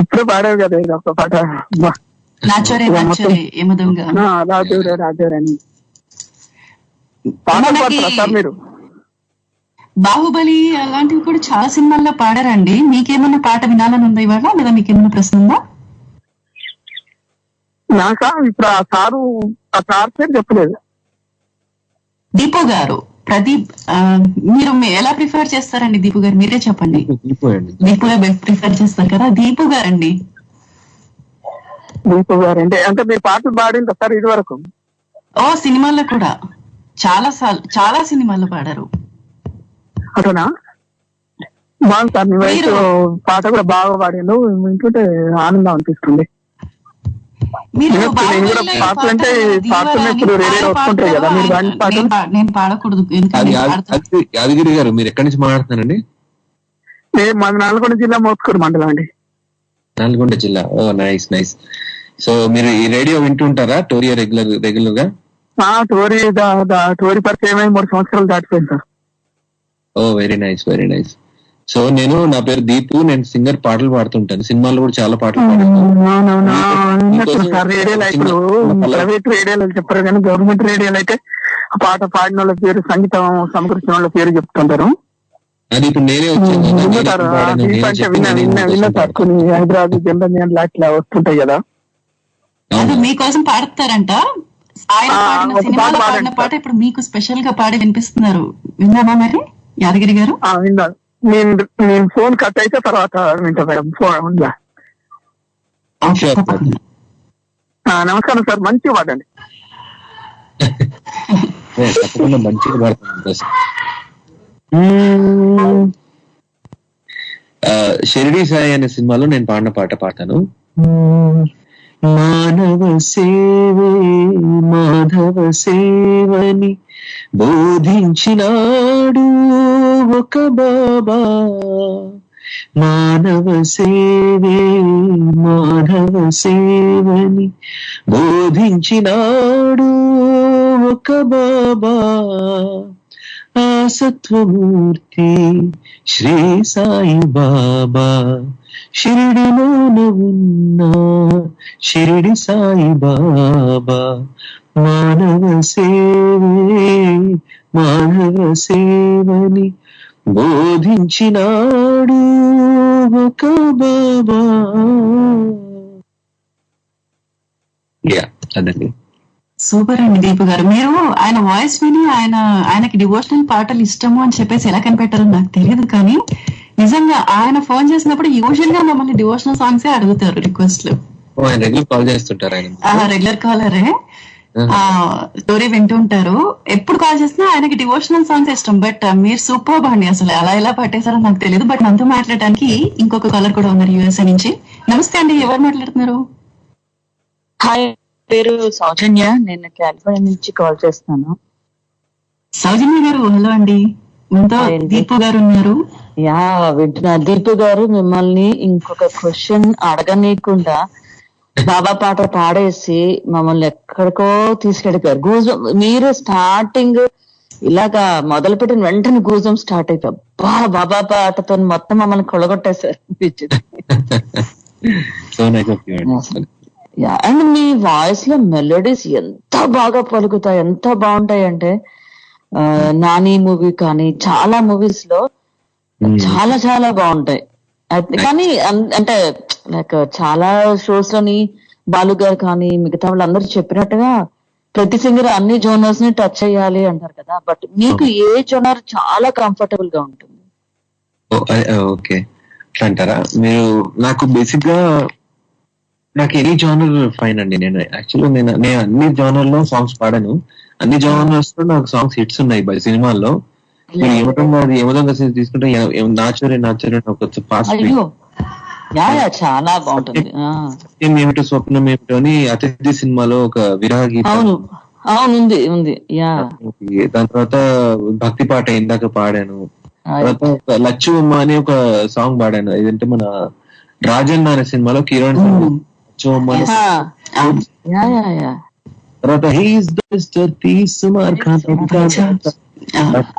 ఇప్పుడే పాడారు కదా ఇది ఒక పాట, రాజేవరే రాజేవరే అని పాట పాడతారా సార్ మీరు? బాహుబలి అలాంటివి కూడా చాలా సినిమాల్లో పాడారండి. మీకేమన్నా పాట వినాలని ఉందా ఇవాళ, లేదా మీకేమన్నా ప్రశ్న ఉందా? నాకా ఇప్పుడు ఆ సార్ పేరు చెప్పలేదు. దీపు గారు, ప్రదీప్. మీరు ఎలా ప్రిఫర్ చేస్తారండి దీపు గారు? మీరే చెప్పండి. దీపు గారు ప్రిఫర్ చేస్తారు కదా, దీపు గారండి. దీపు గారు అంటే మీరు పాటలు పాడిందా సార్ ఇది వరకు? ఓ సినిమాల్లో కూడా చాలా సినిమాల్లో పాడారు. అటనా? బాగుంది సార్, మీ వయసు పాట కూడా బాగా పాడాను, వింటుంటే ఆనందం అనిపిస్తుంది. నేను పాడకూడదు. యాదగిరి గారు మీరు ఎక్కడి నుంచి మాట్లాడుతున్నారండి? మాది నల్గొండ జిల్లా మోత్కూరు మండలం అండి. నల్గొండ జిల్లా. ఓ నైస్ నైస్. సో మీరు ఈ రేడియో వింటుంటారా టోరీ రెగ్యులర్ గా? టోరీ పరిచయం 3 సంవత్సరాలు దాటిపోయింది sir. Oh very nice very nice. So నా పేరు దీపు, నేను సింగర్, పాటలు పాడుతుంటాను. సినిమాల్లో కూడా చాలా పాటలు పాడాను. రేడియోలో ఇప్పుడు ప్రైవేట్ రేడియోలో చెప్పారు కానీ గవర్నమెంట్ రేడియోలో అయితే ఆ పాట పాడిన వాళ్ళ పేరు, సంగీతం సమకూర్చిన వాళ్ళ పేరు చెప్తుంటారు. అది ఇప్పుడు నేనే వచ్చాను. విన్నా సార్, కొన్ని హైదరాబాద్ జనరల్ అట్లా వస్తుంటాయి కదా, మీకోసం పాడతారంట. ఆయన పాడిన పాట ఇప్పుడు మీకు స్పెషల్ గా పాడి వినిపిస్తున్నారు. విన్నామా మరి యాదగిరి గారు? విన్నాను. నేను ఫోన్ కట్ అయితే తర్వాత వింటా మేడం. నమస్కారం సార్, మంచిగా పాడండి. తప్పకుండా మంచిగా పాడుతున్నాను. షిరిడి సాయి అనే సినిమాలో నేను పాడిన పాట పాడతాను. మానవ సేవే మాధవ సేవని బోధించినాడు ఒక బాబా. మానవ సేవే మాధవ సేవని బోధించినాడు ఒక బాబా. ఆ సత్వమూర్తి శ్రీ సాయి బాబా, షిరిడిలోన ఉన్న షిరిడి సాయి బాబా. మానవ సేవే మానవ సేవని బోధించినాడు ఒక బాబా. అదండి. సూపర్ అండి దీపు గారు. మీరు ఆయన వాయిస్ విని ఆయనకి డివోషనల్ పాటలు ఇష్టము అని చెప్పేసి ఎలా కనిపెట్టారో నాకు తెలియదు, కానీ నిజంగా ఆయన ఫోన్ చేసినప్పుడు యూజువల్ గా మమ్మల్ని డివోషనల్ సాంగ్స్ అడుగుతారు, రిక్వెస్ట్లు. రెగ్యులర్ కాల్ చేస్తుంటారు ఆయన. రెగ్యులర్ కాలరే, స్టోరీ వింటూ ఉంటారు. ఎప్పుడు కాల్ చేసినా ఆయనకి డివోషనల్ సాంగ్స్ ఇష్టం. బట్ మీరు సూపర్ అండి, అసలు అలా ఎలా పట్టేశారో నాకు తెలియదు. బట్ మనతో మాట్లాడడానికి ఇంకొక కాలర్ కూడా ఉన్నారు యూఎస్ఏ నుంచి. నమస్తే అండి, ఎవరు మాట్లాడుతున్నారు? హాయ్, పేరు సౌజన్య, నేను కాలిఫోర్నియా నుంచి కాల్ చేస్తున్నాను. సౌజన్య గారు హలో అండి. మనతో దీపు గారు ఉన్నారు. యా వింటున్నా. దీపు గారు, మిమ్మల్ని ఇంకొక క్వశ్చన్ అడగనీయకుండా బాబా పాట పాడేసి మమ్మల్ని ఎక్కడికో తీసుకెళ్ళిపోయారు. మీరు స్టార్టింగ్ ఇలాగా మొదలు పెట్టిన వెంటనే గూజం స్టార్ట్ అయిపోయి బాబా పాటతో మొత్తం మమ్మల్ని కొలగొట్టేశారు. అండ్ మీ వాయిస్ లో మెలోడీస్ ఎంత బాగా పలుకుతాయి, ఎంత బాగుంటాయి అంటే నాని మూవీ కానీ చాలా మూవీస్ లో చాలా చాలా బాగుంటాయి. కానీ అంటే లైక్ చాలా షోస్ లోని బాలు గారు కానీ మిగతా వాళ్ళందరూ చెప్పినట్టుగా ప్రతి సింగర్ అన్ని జోనర్స్ ని టచ్ చేయాలి అంటారు కదా, బట్ మీకు ఏ జోనర్ చాలా కంఫర్టబుల్ గా ఉంటుంది? ఓకే, అట్లా అంటారా మీరు? నాకు బేసిక్ గా నాకు ఎనీ జోనర్ ఫైన్ అండి. నేను అన్ని జోనర్ లో సాంగ్స్ పాడాను. అన్ని జోనర్స్ లో నాకు సాంగ్స్ హిట్స్ ఉన్నాయి బై సినిమాల్లో. మీరు ఏమదంగా తీసుకుంటే నాచురే ఒక ఫాస్ట్ చాలా బాగుంటుంది. ఏమిటో స్వప్నం ఏమిటో అని అతిథి సినిమాలో ఒక విరహ గీతం, దాని తర్వాత భక్తి పాట ఇందాక పాడాను. తర్వాత లచ్చు అమ్మ అని ఒక సాంగ్ పాడాను. ఇదంటే మన రాజన్న అనే సినిమాలో కిరణ్ లచ్చు అమ్మ. తర్వాత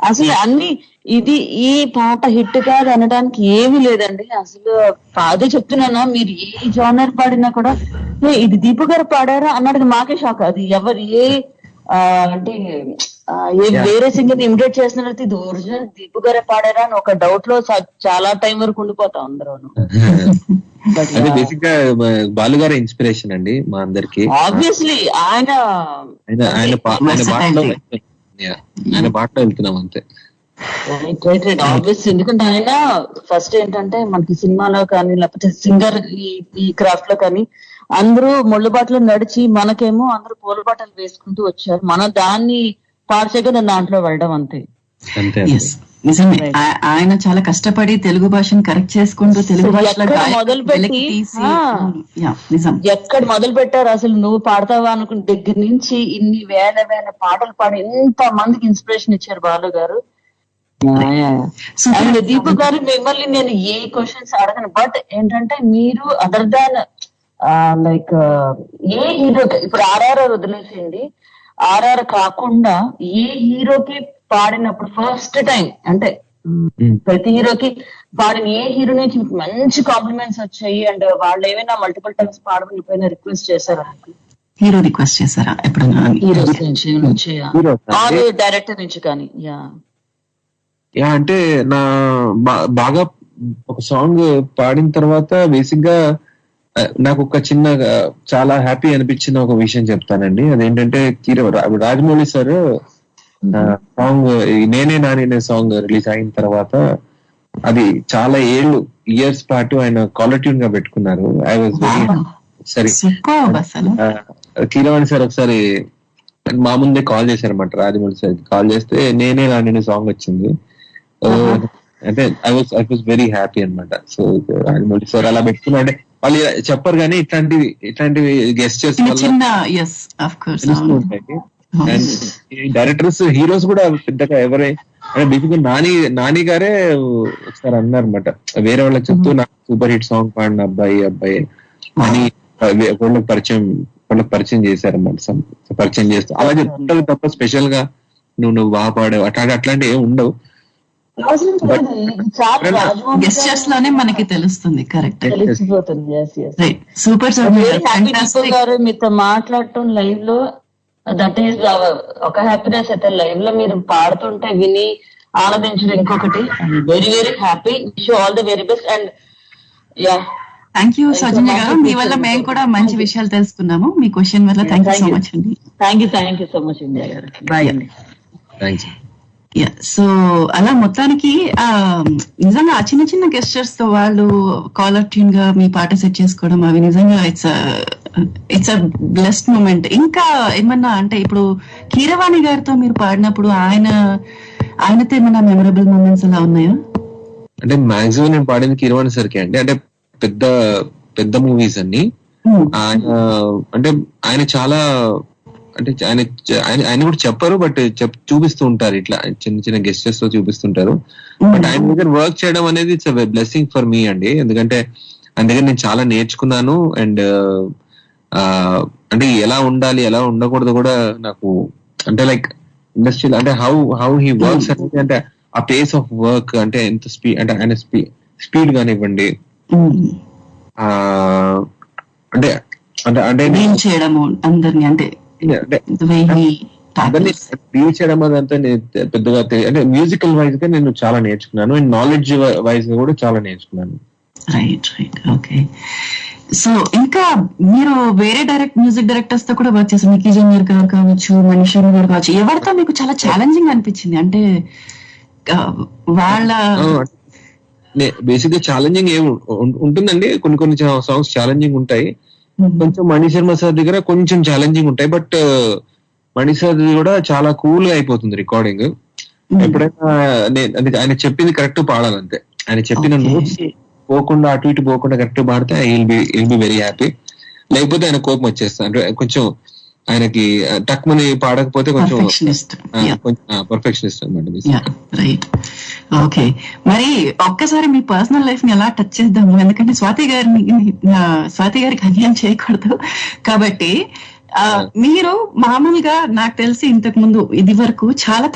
అసలు అన్ని ఇది ఈ పాట హిట్ కాదు అనడానికి ఏమీ లేదండి. అసలు అదే చెప్తున్నానా, మీరు ఏ జోనర్ పాడినా కూడా ఇది దీపు గారు పాడారా అన్నది మాకే షాక్. అది ఎవరు అంటే వేరే సింగర్ ఇమిటేట్ చేస్తున్నట్టు ఇది ఒరిజినల్ దీపు గారే పాడారా అని ఒక డౌట్ లో చాలా టైం వరకు ఉండిపోతాం అందరూ. బేసిక్ గా బాలు గారి ఇన్స్పిరేషన్ అండి మా అందరికి. ఆబ్వియస్లీ ఆయన బాటలో వెళ్తున్నాం అంతే. ఆబ్వియస్, ఎందుకంటే ఆయన ఫస్ట్ ఏంటంటే మనకి సినిమాలో కానీ లేకపోతే సింగర్ ఈ క్రాఫ్ట్ లో కానీ అందరూ ముళ్ళ బాటలో నడిచి మనకేమో అందరూ పూల బాటలు వేసుకుంటూ వచ్చారు. మనం దాన్ని పార్చేగా దాంట్లో వెళ్ళడం అంతే. నిజమే, ఆయన చాలా కష్టపడి తెలుగు భాషను కరెక్ట్ చేసుకుంటూ తెలుగు భాషలో మొదలుపెట్టి ఎక్కడ మొదలు పెట్టారు అసలు నువ్వు పాడతావా అనుకున్న దగ్గర నుంచి ఇన్ని వేల వేల పాటలు పాడి ఎంత మందికి ఇన్స్పిరేషన్ ఇచ్చారు బాలు గారు. అండ్ దీపు గారు, మిమ్మల్ని నేను ఏ క్వశ్చన్స్ అడగను, బట్ ఏంటంటే మీరు అదర్ దాన్ లైక్ ఏ హీరోకి ఇప్పుడు ఆర్ఆర్ఆర్ వదిలేసేయండి, ఆర్ఆర్ కాకుండా ఏ హీరోకి పాడినప్పుడు ఫస్ట్ టైం అంటే ప్రతి హీరోకి పాడిన ఏ హీరో నుంచి మంచి కాంప్లిమెంట్స్ వచ్చాయి అండ్ వాళ్ళు ఏమైనా మల్టిపుల్ టైమ్స్ పాడమని ఎప్పుడైనా రిక్వెస్ట్ చేశారా? హీరో రిక్వెస్ట్ చేశారా ఎప్పుడైనా? హీరోస్ నుంచి డైరెక్టర్ నుంచి కానీ? అంటే నా బాగా ఒక సాంగ్ పాడిన తర్వాత బేసిక్ గా నాకు ఒక చిన్న చాలా హ్యాపీ అనిపించిన ఒక విషయం చెప్తానండి. అదేంటంటే రాజమౌళి సార్ సాంగ్ నేనే నాని సాంగ్ రిలీజ్ అయిన తర్వాత అది చాలా ఇయర్స్ పాటు ఆయన కాలర్ ట్యూన్ గా పెట్టుకున్నారు. ఐ వాజ్ వెరీ సరే. కీరవాణి సార్ ఒకసారి మా ముందే కాల్ చేశారన్నమాట. రాజమౌళి సార్ కాల్ చేస్తే నేనే నాని సాంగ్ వచ్చింది. అంటే ఐ వాజ్ వెరీ హ్యాపీ అనమాట. సో రాజమౌళి సార్ అలా పెట్టుకున్నా అంటే వాళ్ళు చెప్పరు కానీ ఇట్లాంటివి గెస్టర్స్ ఉంటాయి. అండ్ డైరెక్టర్స్ హీరోస్ కూడా పెద్దగా ఎవరే బేసిక్గా నాని గారే ఒకసారి అన్నారు అనమాట, వేరే వాళ్ళకి చెప్తూ నాకు సూపర్ హిట్ సాంగ్ పాడిన అబ్బాయి అని వాళ్ళకి పరిచయం చేశారన్నమాట. పరిచయం చేస్తూ అలా చెప్తారు తప్ప స్పెషల్ గా నువ్వు బాగా పాడావు అట్లాంటివి ఏమి ఉండవు. గెస్టర్స్ లోనే మనకి తెలుస్తుంది. కరెక్ట్, సూపర్ గారు మీతో మాట్లాడటం లైవ్ లో దట్ ఈస్ ఒక హ్యాపీనెస్. అయితే లైవ్ లో మీరు పాడుతుంటే విని ఆనందించడం ఇంకొకటి. Very very happy, wish you all the very best. And yeah thank you Sowjanya గారు, మీ వల్ల మేము కూడా మంచి విషయాలు తెలుసుకున్నాము, మీ క్వశ్చన్ వల్ల. థ్యాంక్ యూ సో మచ్ అండి. Thank you so much India గారు. బాయ్ అండి. థ్యాంక్స్. సో అలా మొత్తానికి నిజంగా ఆ చిన్న చిన్న గెస్టర్స్ తో వాళ్ళు కాలర్ ట్యూన్ గా మీ పాట సెట్ చేసుకోవడం, అవి నిజంగా ఇట్స్ అ బ్లెస్డ్ మూమెంట్. ఇంకా ఏమన్నా అంటే ఇప్పుడు కీరవాణి గారితో మీరు పాడినప్పుడు ఆయనతో ఏమన్నా మెమరబుల్ మూమెంట్స్ అలా ఉన్నాయా? అంటే మాక్సిమం నేను పాడింది కీరవాణి సరికి అండి. అంటే పెద్ద పెద్ద మూవీస్ అన్ని ఆయన చాలా అంటే ఆయన కూడా చెప్పరు, బట్ చూపిస్తూ ఉంటారు, ఇట్లా చిన్న చిన్న గెస్టర్స్ తో చూపిస్తుంటారు. బట్ ఆయన దగ్గర వర్క్ చేయడం అనేది it's a blessing for me అండి. ఎందుకంటే ఆయన దగ్గర నేను చాలా నేర్చుకున్నాను. అండ్ అంటే ఎలా ఉండాలి ఎలా ఉండకూడదు కూడా నాకు, అంటే లైక్ ఇండస్ట్రీలో అంటే హౌ హీ వర్క్స్ అనేది, అంటే ఆ పేస్ ఆఫ్ వర్క్ అంటే ఎంత స్పీడ్, అంటే ఆయన స్పీడ్ కానివ్వండి, అంటే అంటే అంటే చేయడము అందరినీ, అంటే డీల్ చేయడం అదంతా పెద్దగా అంటే మ్యూజికల్ వైజ్ గా నేను చాలా నేర్చుకున్నాను, అండ్ నాలెడ్జ్ వైజ్ గా కూడా చాలా నేర్చుకున్నాను. Right right okay. సో ఇంకా మీరు వేరే మ్యూజిక్ డైరెక్టర్స్ తో కూడా వర్క్ చేశారు, మికీ జూనియర్ గారు కావచ్చు, మణిశర్మ గారు కావచ్చు. ఎవరితో మీకు చాలా ఛాలెంజింగ్ అనిపించింది? అంటే వాళ్ళ బేసిక్ గా ఛాలెంజింగ్ ఏమి ఉంటుందండి, కొన్ని సాంగ్స్ ఛాలెంజింగ్ ఉంటాయి. కొంచెం మణిశర్మ సార్ దగ్గర కొంచెం ఛాలెంజింగ్ ఉంటాయి, బట్ మణి సార్ కూడా చాలా కూల్ గా అయిపోతుంది రికార్డింగ్. ఎప్పుడైనా ఆయన చెప్పింది కరెక్ట్ పాడాలంతే, ఆయన చెప్పిన నోట్స్ పోకుండా అటు ఇటు పోకుండా కరెక్ట్ పాడితే విల్ బి వెరీ హ్యాపీ. లేకపోతే ఆయన కోపం వచ్చేస్తా, అంటే కొంచెం ఆయనకి టక్మని పాడకపోతే కొంచెం పర్ఫెక్షనిస్ట్ అనమాట. Right okay. మరి ఒక్కసారి మీ పర్సనల్ లైఫ్ ని ఎలా టచ్ చేద్దాము, ఎందుకంటే స్వాతి గారికి అన్యాయం చేయకూడదు కాబట్టి. మీరు మామూలుగా నాకు తెలిసి ఇంతకు ముందు ఇది వరకు చాలా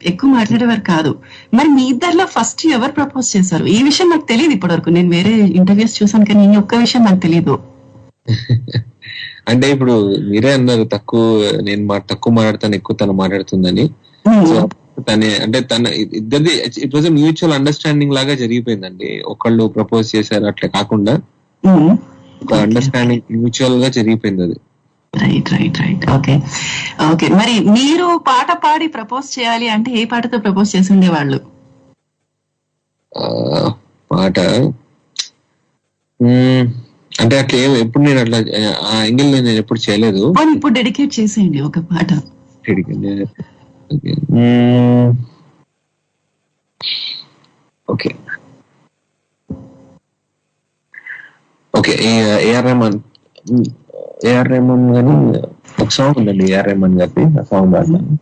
ఎక్కువ మాట్లాడేవారు కాదు. మరి మీ ఇద్దరిలో ఫస్ట్ ఎవరు ప్రపోజ్ చేశారు? ఈ విషయం నాకు తెలియదు ఇప్పటి వరకు. నేను వేరే ఇంటర్వ్యూస్ చూసాను కానీ ఈ ఒక్క విషయం నాకు తెలియదు. అంటే ఇప్పుడు మీరే అన్నారు నేను తక్కువ మాట్లాడతాను, ఎక్కువ తను మాట్లాడుతుందని. అంటే తన ఇద్దరిది ఇట్ వాజ్ మ్యూచువల్ అండర్స్టాండింగ్ లాగా జరిగిపోయిందండి. ఒకళ్ళు ప్రపోజ్ చేశారు అట్లా కాకుండా ఒక అండర్స్టాండింగ్ మ్యూచువల్ గా జరిగిపోయింది అది. Right right right okay okay. మరి మీరు పాట పాడి ప్రపోజ్ చేయాలి అంటే ఏ పాటతో ప్రపోజ్ చేసి ఉండేవాళ్ళు? పాట అంటే అట్లా ఎప్పుడు నేను అట్లా ఆ యాంగిల్ నేను ఎప్పుడు చేయలేదు. ఇప్పుడు డెడికేట్ చేసేయండి ఒక పాట. Okay okay. ఏఆర్ రెహమాన్ గాని ఒక సాంగ్ ఉందండి, ఏఆర్ రెహమాన్ గారి, ఆ సాంగ్ పాడతాను.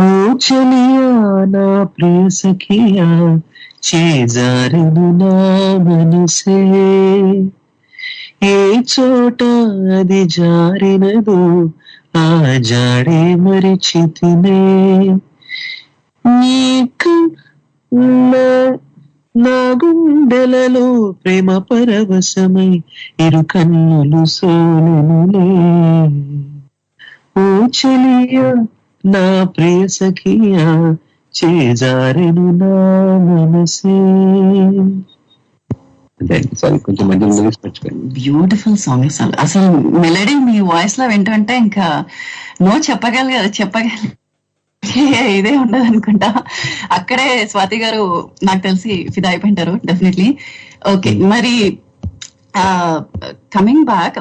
ఓ చలియా నా ప్రియ సఖియా చేజారెను నా మనసే, ఏ చోట అది జారినదో ఆ జాడే మరిచితినే, నీకు నా గుండెలలో ప్రేమ పరవశమై ఇరు కన్నులు సోనులే, ఓ చలియా నా ప్రియ సఖియా చేజారెను నా మనసే. కొంచెం బ్యూటిఫుల్ సాంగ్. అసలు మెలడీ మీ వాయిస్ లో వింటుంటే ఇంకా చెప్పగలిగే ఇదే ఉండదు అనుకుంటా. అక్కడే స్వాతి గారు నాకు తెలిసి ఫిదా అయిపోయింటారు డెఫినెట్లీ. ఓకే, మరి కమింగ్ బ్యాక్,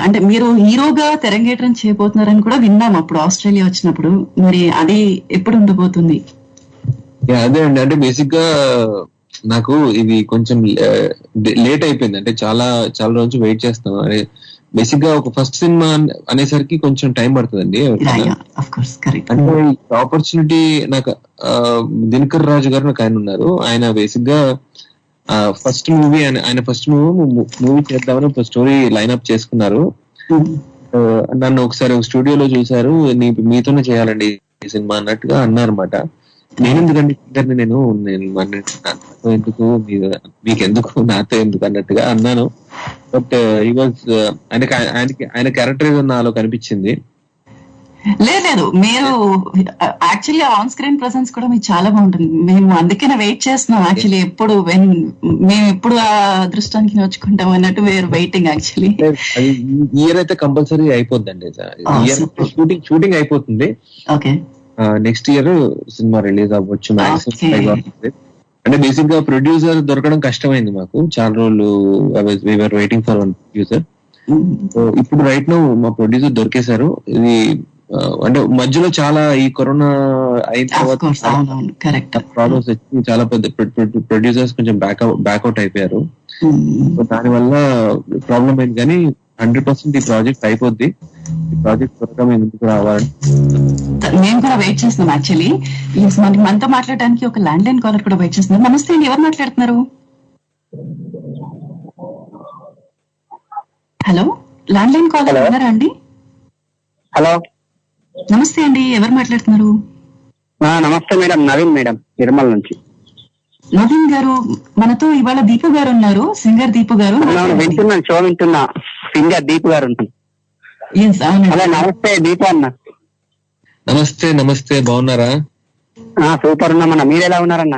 అంటే మీరు హీరోగా తెరంగేట్రం చేయబోతున్నారని కూడా విన్నాం అప్పుడు ఆస్ట్రేలియా వచ్చినప్పుడు. మరి అది ఎప్పుడు ఉండబోతుంది? అదే అండి, అంటే బేసిక్ గా నాకు ఇది కొంచెం లేట్ అయిపోయింది. అంటే చాలా చాలా రోజు వెయిట్ చేస్తాను. అదే బేసిక్ గా ఒక ఫస్ట్ సినిమా అనేసరికి కొంచెం టైం పడుతుందండి. అంటే ఆపర్చునిటీ నాకు దినకర్ రాజు గారు నాకు ఆయన ఉన్నారు. ఆయన బేసిక్ గా ఫస్ట్ మూవీ ఆయన ఫస్ట్ మూవీ చేద్దామని ఒక స్టోరీ లైన్అప్ చేసుకున్నారు. నన్ను ఒకసారి ఒక స్టూడియోలో చూసారు, మీతోనే చేయాలండి ఈ సినిమా అన్నట్టుగా అన్నారు అనమాట. నేను ఎందుకండి నేను ఎందుకు మీకెందుకు నాతో ఎందుకు అన్నట్టుగా అన్నాను. బట్ ఈ వాజ్ ఆయన క్యారెక్టర్ నాలో కనిపించింది. లేదు మీరు యాక్చువల్లీ ఆన్ స్క్రీన్ ప్రెసెన్స్ కూడా మీకు చాలా బాగుంటుంది. మేము అందుకనే వెయిట్ చేస్తున్నాం యాక్చువల్లీ ఎప్పుడు మేము ఎప్పుడు ఆ అదృష్టానికి నోచుకుంటాం అన్నట్టు వేర్ వెయిటింగ్ యాక్చువల్లీ. అది ఇయర్ అయితే కంపల్సరీ అయిపోద్దండి. షూటింగ్ అయిపోతుంది. Okay, next year cinema release అవ్వచ్చు మాక్సిమం. అంటే బేసిక్ గా ప్రొడ్యూసర్ దొరకడం కష్టమైంది మాకు చాలా రోజులు. We are waiting for one producer. ఇప్పుడు రైట్ నౌ మా ప్రొడ్యూసర్ దొరికేశారు. ఇది అంటే మధ్యలో చాలా ఈ కరోనా అయిన తర్వాత ప్రాబ్లమ్స్ వచ్చి చాలా పెద్ద ప్రొడ్యూసర్స్ కొంచెం బ్యాక్అవుట్ అయిపోయారు. దానివల్ల ప్రాబ్లం అయింది. కానీ 100% ఈ ప్రాజెక్ట్ అయిపోద్ది. ఈ ప్రాజెక్ట్ త్వరగా మేము ముందుకు రావాలి. మేము కూడా వెయిట్ చేస్తున్నాం యాక్చువల్లీ. మనతో మాట్లాడడానికి ఒక ల్యాండ్ లైన్ కాలర్ కూడా వెయిట్ చేస్తున్నాం. నమస్తే అండి, ఎవరు మాట్లాడుతున్నారు? హలో, ల్యాండ్ లైన్ కాలర్ ఉన్నారా అండి? హలో, నమస్తే అండి, ఎవరు మాట్లాడుతున్నారు? నమస్తే మేడం, నవీన్ మేడం, నిర్మల్ నుంచి. నవీన్ గారు, మనతో ఇవాళ దీపు గారు ఉన్నారు, సింగర్ దీపు గారు. వింటున్నాను, షో వింటున్నా. సింగర్ దీపు గారు ఉంటుంది. నమస్తే దీపు అన్న. నమస్తే, బాగున్నారా? సూపర్ ఉన్నామన్న, మీరు ఎలా ఉన్నారన్న?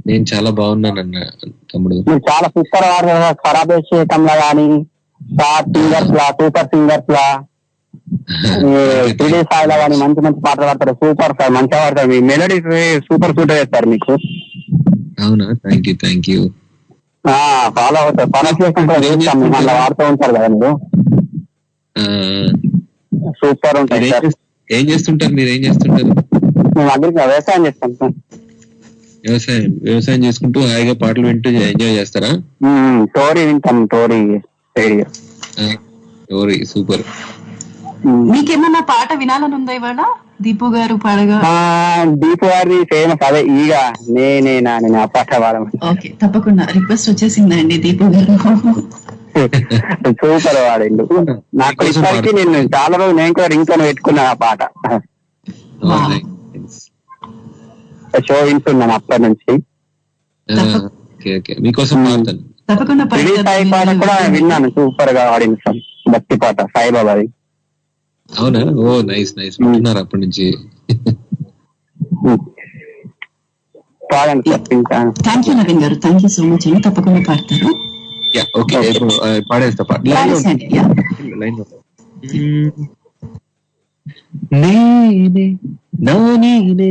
నేను చాలా బాగున్నానన్న తమ్ముడు. చాలా సూపర్ ఖరాబేతంలో కానీ స్టార్ సింగర్స్ లా, సూపర్ సింగర్స్ లా, త్రీ స్థాయిలో కానీ మంచి మంచి పాటలు పాడతారు. సూపర్ సార్, మంచిగా పాడతారు. మీ మెలోడీ సూపర్ సూట్ చేస్తారు మీకు. అవునా, థ్యాంక్ యూ. ఫాలో అవుతారు, ఫాలో చేసుకుంటారు, మళ్ళీ వాడుతూ ఉంటారు కదా మీరు. సూపర్ ఉంటాయి సార్. ఏం చేస్తుంటారు మీరు? ఏం చేస్తుంటారు? మేము అగ్రికల్చర్ వ్యవసాయం చేస్తాం సార్. వ్యవసాయం చేసుకుంటూ హాయిగా పాటలు వింటూ ఎంజాయ్ చేస్తారా? టోరీ వింటాం, టోరీ రేడియో. Tori super. మీకేమన్నా పాట వినాలని ఉందా ఇవాళ దీపు గారు పాడగా? దీపు గారి ఫేమస్ అదే ఈగ నేనేనా, నేను ఆ పాట పాడమని. ఓకే, తప్పకుండా రిక్వెస్ట్ వచ్చేసిందండి దీపు గారు. సూపర్ వాడిండు. నాకు ఇప్పటికీ నేను చాలా రోజులు నేను కూడా రింగ్ టోన్ పెట్టుకున్నాను ఆ పాట. షో వింటున్నాను అప్పటి నుంచి. మీకోసం తప్పకుండా సాయి పాట కూడా విన్నాను, సూపర్ గా వాడింది సార్. భక్తి పాట సాయిబాబాది. అవునా? ఓ నైస్ వింటున్నారు అప్పటి నుంచి. పాడండి సార్. థ్యాంక్ యూ నవీన్ గారు, థ్యాంక్ యూ సో మచ్ అండి. తప్పకుండా పాడతారు. ఓకే, పాడేస్తా. నేనే నా నీనే,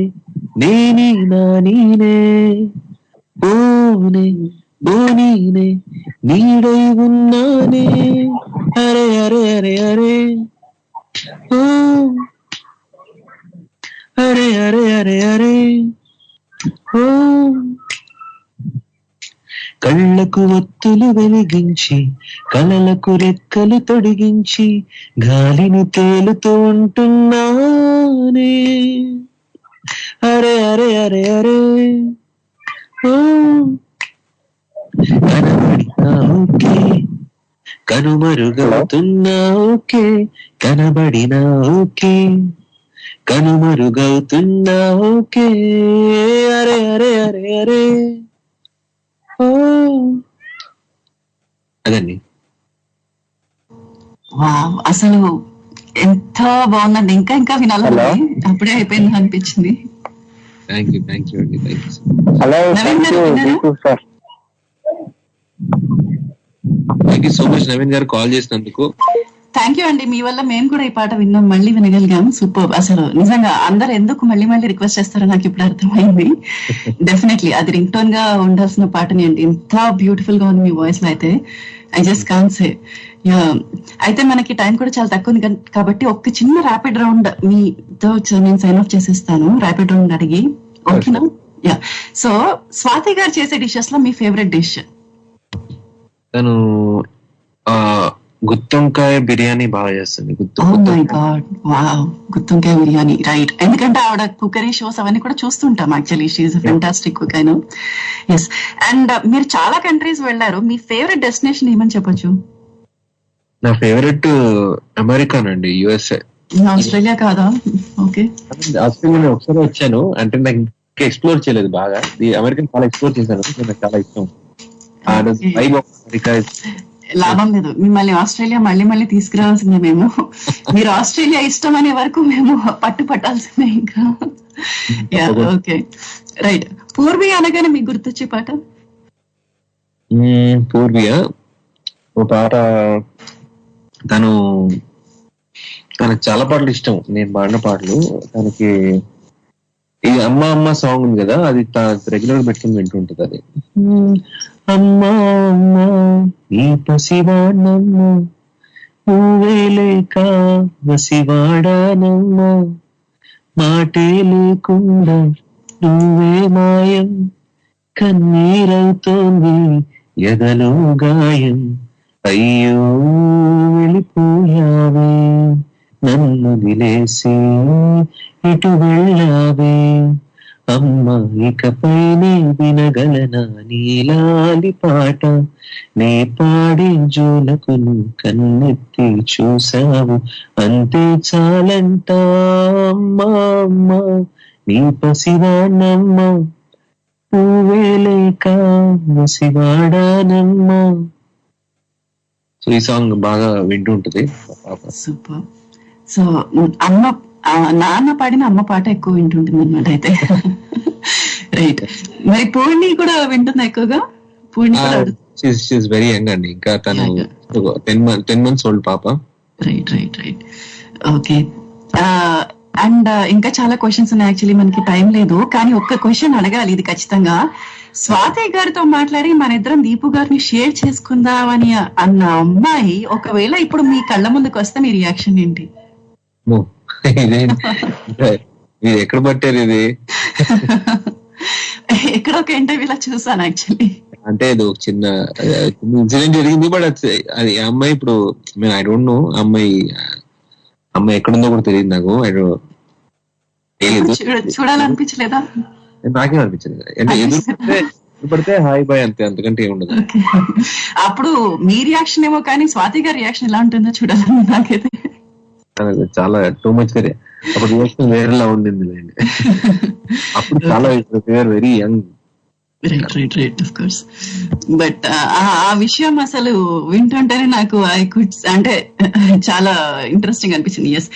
నేనే నా నీనే, ఓనే బోనీనే, నీడై ఉన్నానే, అరే అరే అరే అరే, ఓ అరే అరే అరే అరే, ఓ కళ్ళకు ఒత్తులు వెలిగించి, కలలకు రెక్కలు తొడిగించి, గాలిని తేలుతూ ఉంటున్నానే, అరే అరే అరే అరే, ఓ కనబడినా ఓకే, కనుమరుగవుతున్నా ఓకే, కనబడినా ఓకే, కనుమరుగవుతున్నా ఓకే, అరే అరే అరే అరే, అదండి. అసలు ఎంత బాగుందండి. ఇంకా వినాలి, అప్పుడే అయిపోయింది అనిపించింది. థ్యాంక్ యూ అండి, thank you. Hello, thank you so much Naveen గారు కాల్ చేసినందుకు. థ్యాంక్ యూ అండి, మీ వల్ల మేము కూడా ఈ పాట విన్నాం, మళ్ళీ వినగలిగాం. సూపర్. అసలు నిజంగా అందరు ఎందుకు మళ్ళీ రిక్వెస్ట్ చేస్తారో నాకు ఇప్పుడు అర్థమైంది. డెఫినెట్లీ అది రింగ్ టోన్ గా ఉండాల్సిన పాటని అండి. ఎంత బ్యూటిఫుల్ గా ఉంది మీ వాయిస్ లో అయితే, ఐ జస్ట్ కాన్ సే. అయితే మనకి టైం కూడా చాలా తక్కువ ఉంది కాబట్టి ఒక చిన్న ర్యాపిడ్ రౌండ్ మీతో నేను సైన్ ఆఫ్ చేసేస్తాను, ర్యాపిడ్ రౌండ్ అడిగి. ఓకేనా? సో స్వాతి గారు చేసే డిషెస్ లో మీ ఫేవరెట్ డిష్? తను గుత్తొంకాయ బిర్యానీ బాగా చేస్తుంది. గుత్తొంకాయ బిర్యానీ, రైట్. ఎందుకంటే ఆవిడ కుకరీ షోస్ అవన్నీ కూడా చూస్తుంటాం actually. She's fantastic cook. I know. Yes. And మీరు చాలా కంట్రీస్ వెళ్ళారు, మీ ఫేవరెట్ డెస్టినేషన్ ఏమని చెప్పొచ్చు? నా ఫేవరెట్ అమెరికానండి, యుఎస్ఏ. ఆస్ట్రేలియా కాదా? ఓకే, ఆస్ట్రేలియా ఒకసారి వచ్చాను, అంటే నాకు ఇంకా ఎక్స్ప్లోర్ చేయలేదు బాగా. అమెరికన్ చాలా ఎక్స్ప్లోర్ చేశాను, నాకు చాలా ఇష్టం. అమెరికా లాభం లేదు, మిమ్మల్ని ఆస్ట్రేలియా మళ్ళీ మళ్ళీ తీసుకురావాల్సిందే మేము. మీరు ఆస్ట్రేలియా ఇష్టం అనే వరకు మేము పట్టాల్సిందే ఇంకా. Okay right. పూర్వి అనగానే మీకు గుర్తొచ్చే పాట? పూర్వియా ఓ పాట, తనకు చాలా పాటలు ఇష్టం, నేను పాడిన పాటలు. తనకి ఈ అమ్మ అమ్మ సాంగ్ ఉంది కదా, అది రెగ్యులర్ గా పెట్టుకుని వింటుంటది. అది అమ్మా అమ్మా ఈ పసివాణమ్మ, నువ్వే లేక వసివాడానమ్మ, మాటే లేకుండా నువ్వే మాయం, కన్నీరవుతోంది ఎదలో గాయం, అయ్యో వెళ్ళిపోయావే నన్ను దిలేసి ఇటు వెళ్ళావే, అమ్మ ఇకపైనే వినగలనా నీలాలి పాట, నే పాడే జోలకును కన్నెత్తి చూసావు, అంతే చాలంట అమ్మా అమ్మ నీ పసివాణమ్మ, నువ్వే లేక వసివాడానమ్మ. సో ఈ సాంగ్ బాగా వింటూ ఉంటది. సూపర్. సో నాన్న పాడిన అమ్మ పాట ఎక్కువ వింటుంటుంది అనమాట అయితే. రైట్. మరి పూర్ణి కూడా వింటుందా ఎక్కువగా? పూర్ణి వెరీ యంగ్ అండి, ఇంకా తను 10 months ఓల్డ్ పాప. Right right right. Okay. And ఇంకా చాలా క్వశ్చన్స్ ఉన్నాయి, యాక్చువల్లీ మనకి టైం లేదు, కానీ ఒక్క క్వశ్చన్ అడగాలి ఇది ఖచ్చితంగా. స్వాతి గారితో మాట్లాడి మన ఇద్దరం దీపు గారిని షేర్ చేసుకుందామని అన్న అమ్మాయి ఒకవేళ ఇప్పుడు మీ కళ్ళ ముందుకు వస్తే మీ రియాక్షన్ ఏంటి? మీరు ఎక్కడ పట్టారు ఇది? ఎక్కడ ఒక ఇంటర్వ్యూలో చూసాను యాక్చువల్లీ. అంటే ఇది ఒక చిన్న ఇన్సిడెంట్ జరిగింది, బట్ అది అమ్మాయి ఇప్పుడు ఐ డోంట్ నో అమ్మాయి ఎక్కడుందో కూడా తెలియదు నాకు. చూడాలనిపించలేదా? నాకేం అనిపించలేదు, అంటే ఎదురు పడితే హాయ్ బాయ్ అంతే, అంతకంటే ఏముండదు. అప్పుడు మీ రియాక్షన్ ఏమో, కానీ స్వాతి గారి రియాక్షన్ ఎలా ఉంటుందో చూడాలని నాకైతే. చాలా టూ మచ్ గా అప్పుడు రియాక్షన్ వేరేలా ఉండింది లేండి. అప్పుడు చాలా very young. Right of course. But ఆ విషయం అసలు వింటుంటేనే నాకు అంటే చాలా ఇంట్రెస్టింగ్ అనిపించింది. Yes.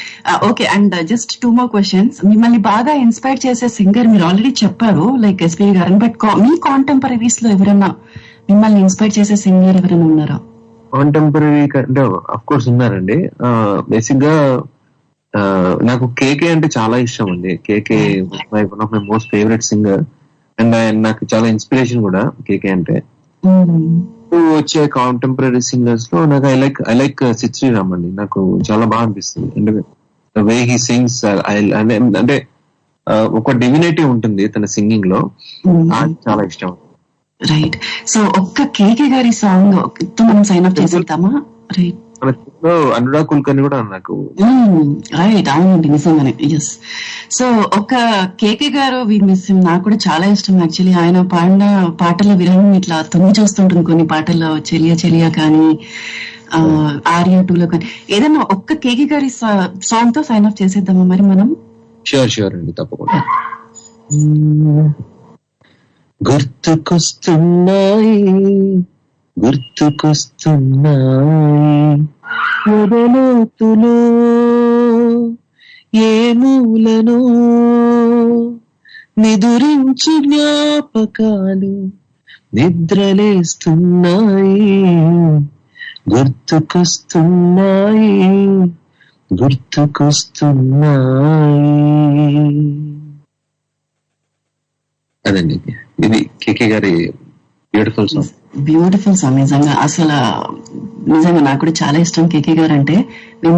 Okay. And just 2 more questions. మిమ్మల్ని బాగా ఇన్స్పైర్ చేసే సింగర్ మీరు ఆల్రెడీ చెప్పారు, లైక్ ఎస్పీ గారు, బట్ మీ కాంటెంపరీస్ లో ఎవరైనా మిమ్మల్ని ఇన్స్పైర్ చేసే సింగర్ ఎవరైనా ఉన్నారా? కాంటెంపరీ అంటే అఫ్ కోర్స్ ఉన్నారండి. బేసిక్ గా నాకు కేకే అంటే చాలా ఇష్టం అండి. కేకే one of my most favourite singer, and నాకు చాలా ఇన్స్పిరేషన్ కూడా కేకే అంటే. వచ్చే కాంటెంపరీ సింగర్స్ లో నాకు ఐ లైక్ సిద్ శ్రీరామ్ అండి, నాకు చాలా బాగా అనిపిస్తుంది. అంటే వే హీ సింగ్స్, అంటే ఒక డివినిటీ ఉంటుంది తన సింగింగ్ లో, చాలా ఇష్టం. రైట్. సో ఒక్క కేకే గారి సాంగ్ మనం సైన్ అప్ చేసేద్దామా? రైట్. అనురాగ్ కుల్కర్ని కూడా నాకు రైట్. అవునండి, నిజంగానే. ఎస్. సో ఒక కేకే గారు వి మిస్ హిమ్, నాకు కూడా చాలా ఇష్టం యాక్చువల్లీ. ఆయన పాడిన పాటల విరహం ఇట్లా తొంగి చూస్తుంటుంది కొన్ని పాటల్లో, చెలియా చెలియా కానీ ఆర్యా 2లో కానీ. ఏదైనా ఒక్క కేకే గారి సాంగ్ తో సైన్ అప్ చేసేద్దామా మరి మనం? షూర్ అండి, తప్పకుండా. గుర్తుకొస్తున్నాయి మొదలోతులో ఏ మూలను నిదురించి జ్ఞాపకాలు నిద్రలేస్తున్నాయి, గుర్తుకొస్తున్నాయి. అదండి, ఇది కేకే గారి బ్యూటిఫుల్ సాంగ్. నిజంగా అసలు నిజంగా నాకు కూడా చాలా ఇష్టం కేకే గారు అంటే.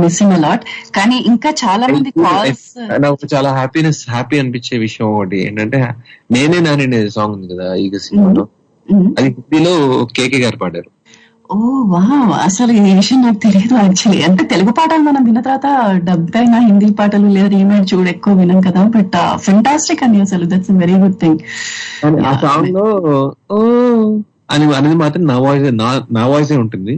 Missing a lot. కానీ ఇంకా చాలా మంది కాల్స్. నాకు చాలా హ్యాపీ అనిపించే విషయం ఒకటి ఏంటంటే, నేనే నాని సాంగ్ ఉంది కదా ఈగ సినిమాలో, అది హిందీలో కేకే గారు పాడారు. ఓ వావ్, అసలు ఈ విషయం నాకు తెలియదు యాక్చువల్లీ. అంటే తెలుగు పాటలు మనం విన్న తర్వాత డబ్ అయినా హిందీ పాటలు లేదా రీమేక్ చూడ ఎక్కువ వినం కదా, బట్ ఫెంటాస్టిక్ అని అసలు. That's very good thing. ఆ సాంగ్ లో ఓ అని అనేది మాత్రం నా వాయిసే ఉంటుంది.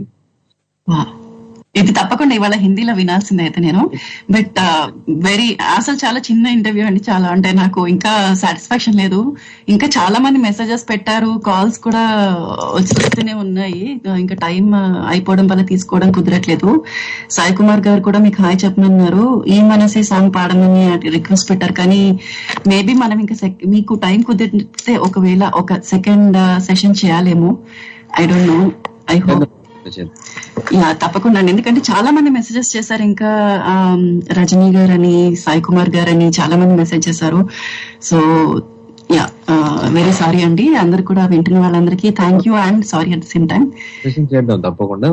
ఇది తప్పకుండా ఇవాళ హిందీలో వినాల్సిందే అయితే నేను. బట్ వెరీ అసలు చాలా చిన్న ఇంటర్వ్యూ అండి. చాలా అంటే నాకు ఇంకా సాటిస్ఫాక్షన్ లేదు. ఇంకా చాలా మంది మెసేజెస్ పెట్టారు, కాల్స్ కూడా వస్తూనే ఉన్నాయి. ఇంకా టైం అయిపోవడం వల్ల తీసుకోవడం కుదరట్లేదు. సాయి కుమార్ గారు కూడా మీకు హాయ్ చెప్పమన్నారు, ఈ మనసే సాంగ్ పాడమని రిక్వెస్ట్ పెట్టారు. కానీ మేబీ మనం ఇంకా మీకు టైం కుదిరితే ఒకవేళ ఒక సెకండ్ సెషన్ చేయాలేమో, I don't know. I hope yeah తప్పకుండా అండి. ఎందుకంటే చాలా మంది మెసేజెస్ చేశారు. ఇంకా రజనీ గారు అని, సాయి కుమార్ గారు అని చాలా మంది మెసేజ్ చేశారు. సో యా వెరీ సారీ అండి. అందరు కూడా వింటున్న వాళ్ళందరికీ thank you and sorry at the same time. తప్పకుండా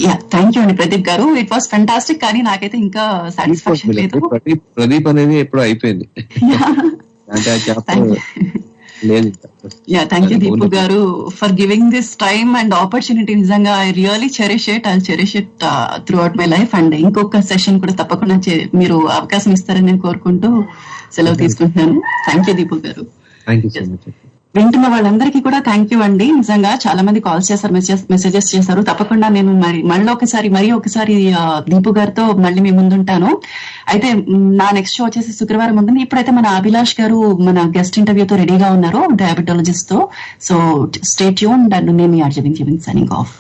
యా థ్యాంక్ యూ అండి ప్రదీప్ గారు. It was fantastic. కానీ నాకైతే ఇంకా సాటిస్ఫాక్షన్ లేదు. ప్రదీప్ అనేది ఎప్పుడు అయిపోయింది. Yeah, thank you Deepu garu for giving this time and opportunity. నిజంగా I really cherish it. I'll cherish it throughout my life. And ఇంకొక సెషన్ కూడా తప్పకుండా మీరు అవకాశం ఇస్తారని నేను కోరుకుంటూ సెలవు తీసుకుంటున్నాను. థ్యాంక్ యూ దీపు గారు. వింటున్న వాళ్ళందరికీ కూడా థ్యాంక్ యూ అండి. నిజంగా చాలా మంది కాల్స్ చేశారు, మెసేజెస్ చేశారు. తప్పకుండా నేను మరీ ఒకసారి దీపు గారితో మళ్ళీ మీ ముందుంటాను. అయితే నా నెక్స్ట్ షో వచ్చేసి శుక్రవారం ఉంటుంది. ఇప్పుడైతే మన అభిలాష్ గారు మన గెస్ట్ ఇంటర్వ్యూతో రెడీగా ఉన్నారు, డయాబెటాలజిస్ట్ తో. So stay tuned. నేను మీ ఆర్జే విన్ సైనింగ్ ఆఫ్.